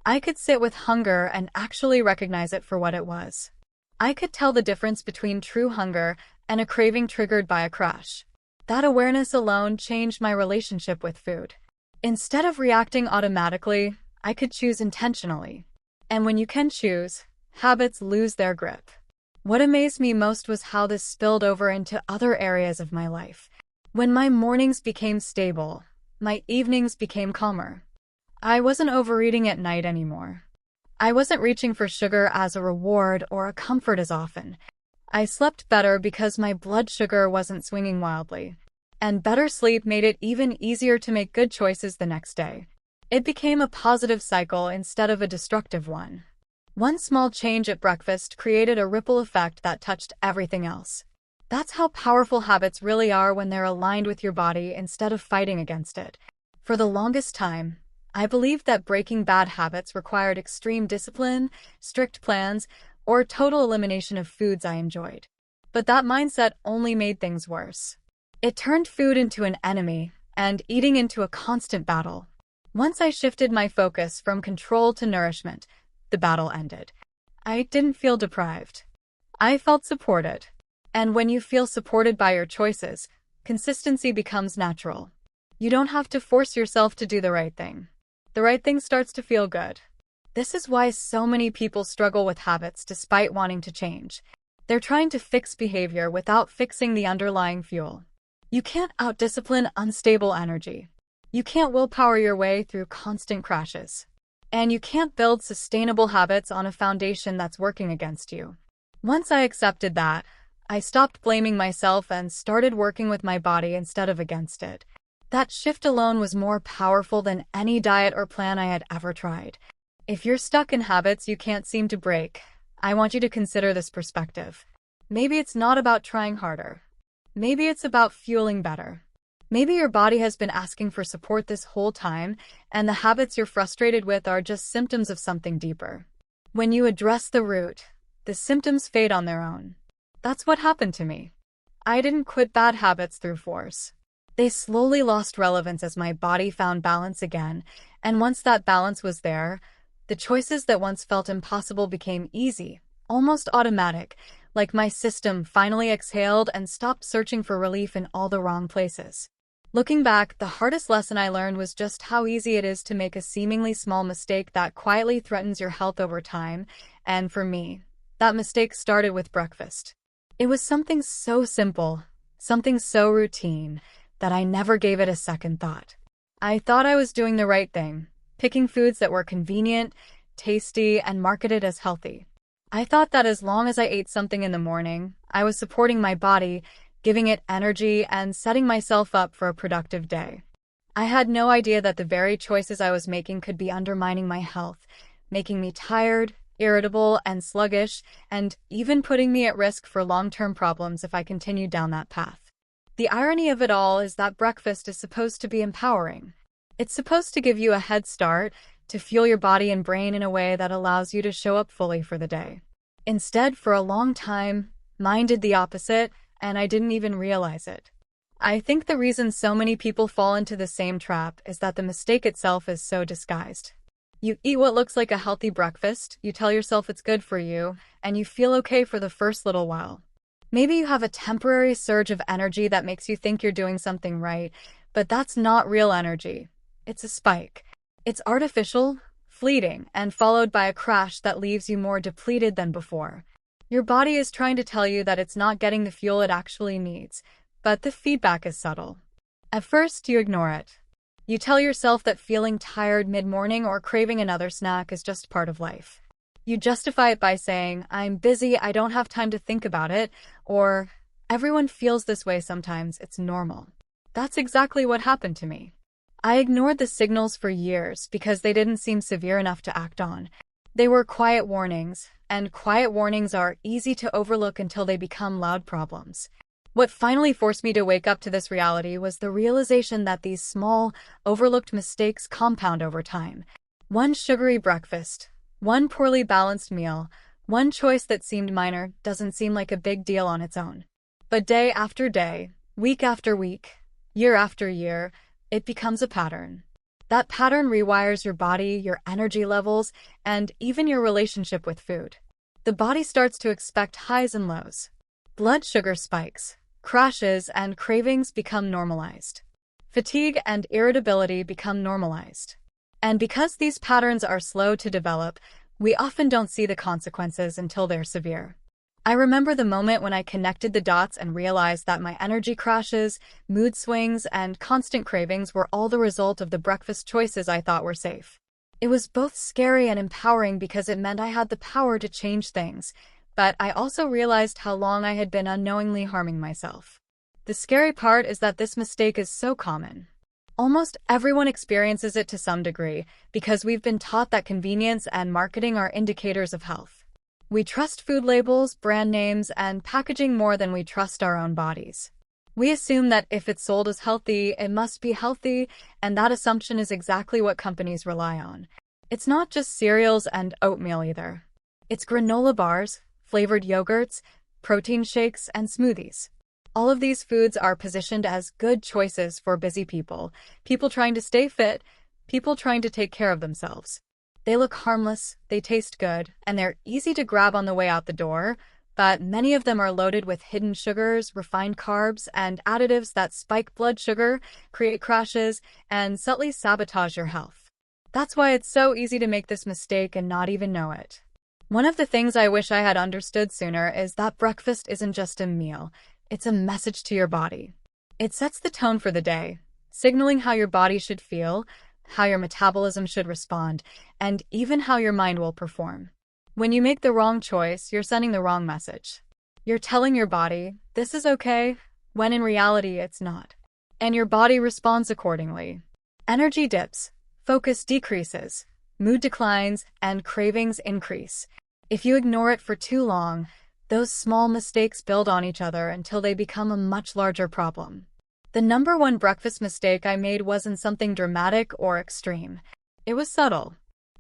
I could sit with hunger and actually recognize it for what it was. I could tell the difference between true hunger and a craving triggered by a crash. That awareness alone changed my relationship with food. Instead of reacting automatically, I could choose intentionally. And when you can choose, habits lose their grip. What amazed me most was how this spilled over into other areas of my life. When my mornings became stable, my evenings became calmer. I wasn't overeating at night anymore. I wasn't reaching for sugar as a reward or a comfort as often. I slept better because my blood sugar wasn't swinging wildly. And better sleep made it even easier to make good choices the next day. It became a positive cycle instead of a destructive one. One small change at breakfast created a ripple effect that touched everything else. That's how powerful habits really are when they're aligned with your body instead of fighting against it. For the longest time, I believed that breaking bad habits required extreme discipline, strict plans, or total elimination of foods I enjoyed. But that mindset only made things worse. It turned food into an enemy and eating into a constant battle. Once I shifted my focus from control to nourishment, the battle ended. I didn't feel deprived. I felt supported. And when you feel supported by your choices, consistency becomes natural. You don't have to force yourself to do the right thing. The right thing starts to feel good. This is why so many people struggle with habits despite wanting to change. They're trying to fix behavior without fixing the underlying fuel. You can't outdiscipline unstable energy. You can't willpower your way through constant crashes. And you can't build sustainable habits on a foundation that's working against you. Once I accepted that, I stopped blaming myself and started working with my body instead of against it. That shift alone was more powerful than any diet or plan I had ever tried. If you're stuck in habits you can't seem to break, I want you to consider this perspective. Maybe it's not about trying harder. Maybe it's about fueling better. Maybe your body has been asking for support this whole time, and the habits you're frustrated with are just symptoms of something deeper. When you address the root, the symptoms fade on their own. That's what happened to me. I didn't quit bad habits through force. They slowly lost relevance as my body found balance again, and once that balance was there, the choices that once felt impossible became easy, almost automatic, like my system finally exhaled and stopped searching for relief in all the wrong places. Looking back, the hardest lesson I learned was just how easy it is to make a seemingly small mistake that quietly threatens your health over time, and for me, that mistake started with breakfast. It was something so simple, something so routine, that I never gave it a second thought. I thought I was doing the right thing, picking foods that were convenient, tasty, and marketed as healthy. I thought that as long as I ate something in the morning, I was supporting my body, giving it energy, and setting myself up for a productive day. I had no idea that the very choices I was making could be undermining my health, making me tired, irritable, and sluggish, and even putting me at risk for long-term problems if I continued down that path. The irony of it all is that breakfast is supposed to be empowering. It's supposed to give you a head start, to fuel your body and brain in a way that allows you to show up fully for the day. Instead, for a long time, mine did the opposite, and I didn't even realize it. I think the reason so many people fall into the same trap is that the mistake itself is so disguised. You eat what looks like a healthy breakfast, you tell yourself it's good for you, and you feel okay for the first little while. Maybe you have a temporary surge of energy that makes you think you're doing something right, but that's not real energy. It's a spike. It's artificial, fleeting, and followed by a crash that leaves you more depleted than before. Your body is trying to tell you that it's not getting the fuel it actually needs, but the feedback is subtle. At first, you ignore it. You tell yourself that feeling tired mid-morning or craving another snack is just part of life. You justify it by saying, "I'm busy, I don't have time to think about it," or "Everyone feels this way sometimes, it's normal." That's exactly what happened to me. I ignored the signals for years because they didn't seem severe enough to act on. They were quiet warnings, and quiet warnings are easy to overlook until they become loud problems. What finally forced me to wake up to this reality was the realization that these small, overlooked mistakes compound over time. One sugary breakfast, one poorly balanced meal, one choice that seemed minor doesn't seem like a big deal on its own. But day after day, week after week, year after year, it becomes a pattern. That pattern rewires your body, your energy levels, and even your relationship with food. The body starts to expect highs and lows. Blood sugar spikes, crashes, and cravings become normalized. Fatigue and irritability become normalized. And because these patterns are slow to develop, we often don't see the consequences until they're severe. I remember the moment when I connected the dots and realized that my energy crashes, mood swings, and constant cravings were all the result of the breakfast choices I thought were safe. It was both scary and empowering because it meant I had the power to change things, but I also realized how long I had been unknowingly harming myself. The scary part is that this mistake is so common. Almost everyone experiences it to some degree because we've been taught that convenience and marketing are indicators of health. We trust food labels, brand names, and packaging more than we trust our own bodies. We assume that if it's sold as healthy, it must be healthy, and that assumption is exactly what companies rely on. It's not just cereals and oatmeal either. It's granola bars, flavored yogurts, protein shakes, and smoothies. All of these foods are positioned as good choices for busy people, people trying to stay fit, people trying to take care of themselves. They look harmless, they taste good, and they're easy to grab on the way out the door, but many of them are loaded with hidden sugars, refined carbs, and additives that spike blood sugar, create crashes, and subtly sabotage your health. That's why it's so easy to make this mistake and not even know it. One of the things I wish I had understood sooner is that breakfast isn't just a meal. It's a message to your body. It sets the tone for the day, signaling how your body should feel, how your metabolism should respond, and even how your mind will perform. When you make the wrong choice, you're sending the wrong message. You're telling your body, this is okay, when in reality it's not. And your body responds accordingly. Energy dips, focus decreases, mood declines, and cravings increase. If you ignore it for too long, those small mistakes build on each other until they become a much larger problem. The number one breakfast mistake I made wasn't something dramatic or extreme. It was subtle.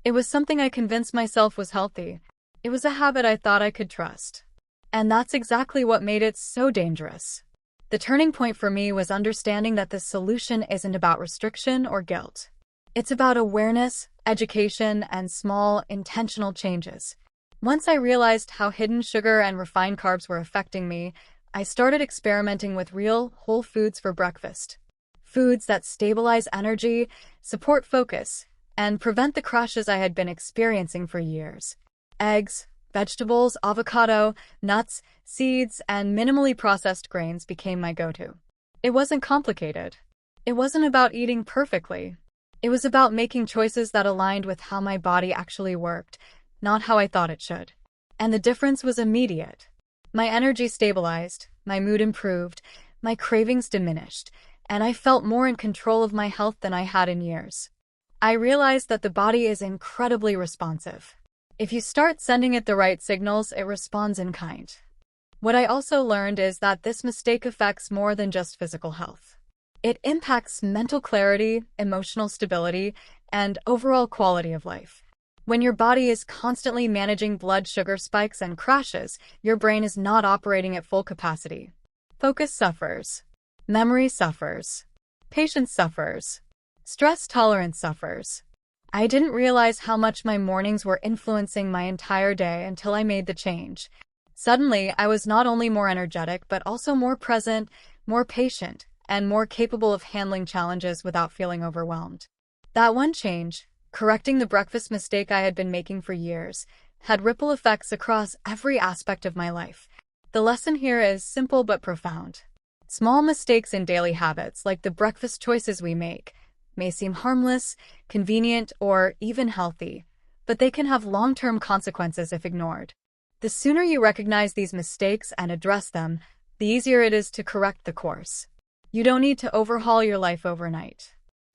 It was something I convinced myself was healthy. It was a habit I thought I could trust. And that's exactly what made it so dangerous. The turning point for me was understanding that the solution isn't about restriction or guilt. It's about awareness, education, and small, intentional changes. Once I realized how hidden sugar and refined carbs were affecting me, I started experimenting with real, whole foods for breakfast. Foods that stabilize energy, support focus, and prevent the crashes I had been experiencing for years. Eggs, vegetables, avocado, nuts, seeds, and minimally processed grains became my go-to. It wasn't complicated. It wasn't about eating perfectly. It was about making choices that aligned with how my body actually worked, not how I thought it should. And the difference was immediate. My energy stabilized, my mood improved, my cravings diminished, and I felt more in control of my health than I had in years. I realized that the body is incredibly responsive. If you start sending it the right signals, it responds in kind. What I also learned is that this mistake affects more than just physical health. It impacts mental clarity, emotional stability, and overall quality of life. When your body is constantly managing blood sugar spikes and crashes, your brain is not operating at full capacity. Focus suffers. Memory suffers. Patience suffers. Stress tolerance suffers. I didn't realize how much my mornings were influencing my entire day until I made the change. Suddenly, I was not only more energetic, but also more present, more patient, and more capable of handling challenges without feeling overwhelmed. That one change, correcting the breakfast mistake I had been making for years, had ripple effects across every aspect of my life. The lesson here is simple but profound. Small mistakes in daily habits, like the breakfast choices we make, may seem harmless, convenient, or even healthy, but they can have long-term consequences if ignored. The sooner you recognize these mistakes and address them, the easier it is to correct the course. You don't need to overhaul your life overnight.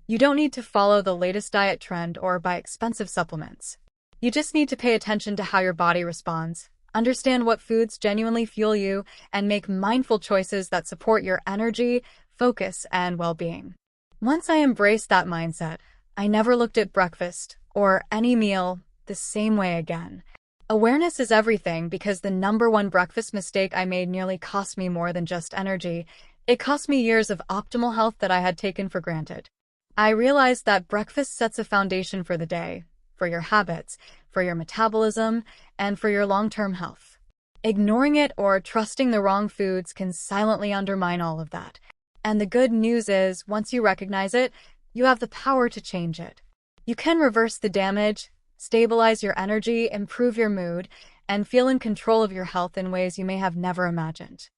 You don't need to follow the latest diet trend or buy expensive supplements. You just need to pay attention to how your body responds, understand what foods genuinely fuel you, and make mindful choices that support your energy, focus, and well-being. Once I embraced that mindset, I never looked at breakfast, or any meal, the same way again. Awareness is everything because the number one breakfast mistake I made nearly cost me more than just energy. It cost me years of optimal health that I had taken for granted. I realized that breakfast sets a foundation for the day, for your habits, for your metabolism, and for your long-term health. Ignoring it or trusting the wrong foods can silently undermine all of that. And the good news is, once you recognize it, you have the power to change it. You can reverse the damage, stabilize your energy, improve your mood, and feel in control of your health in ways you may have never imagined.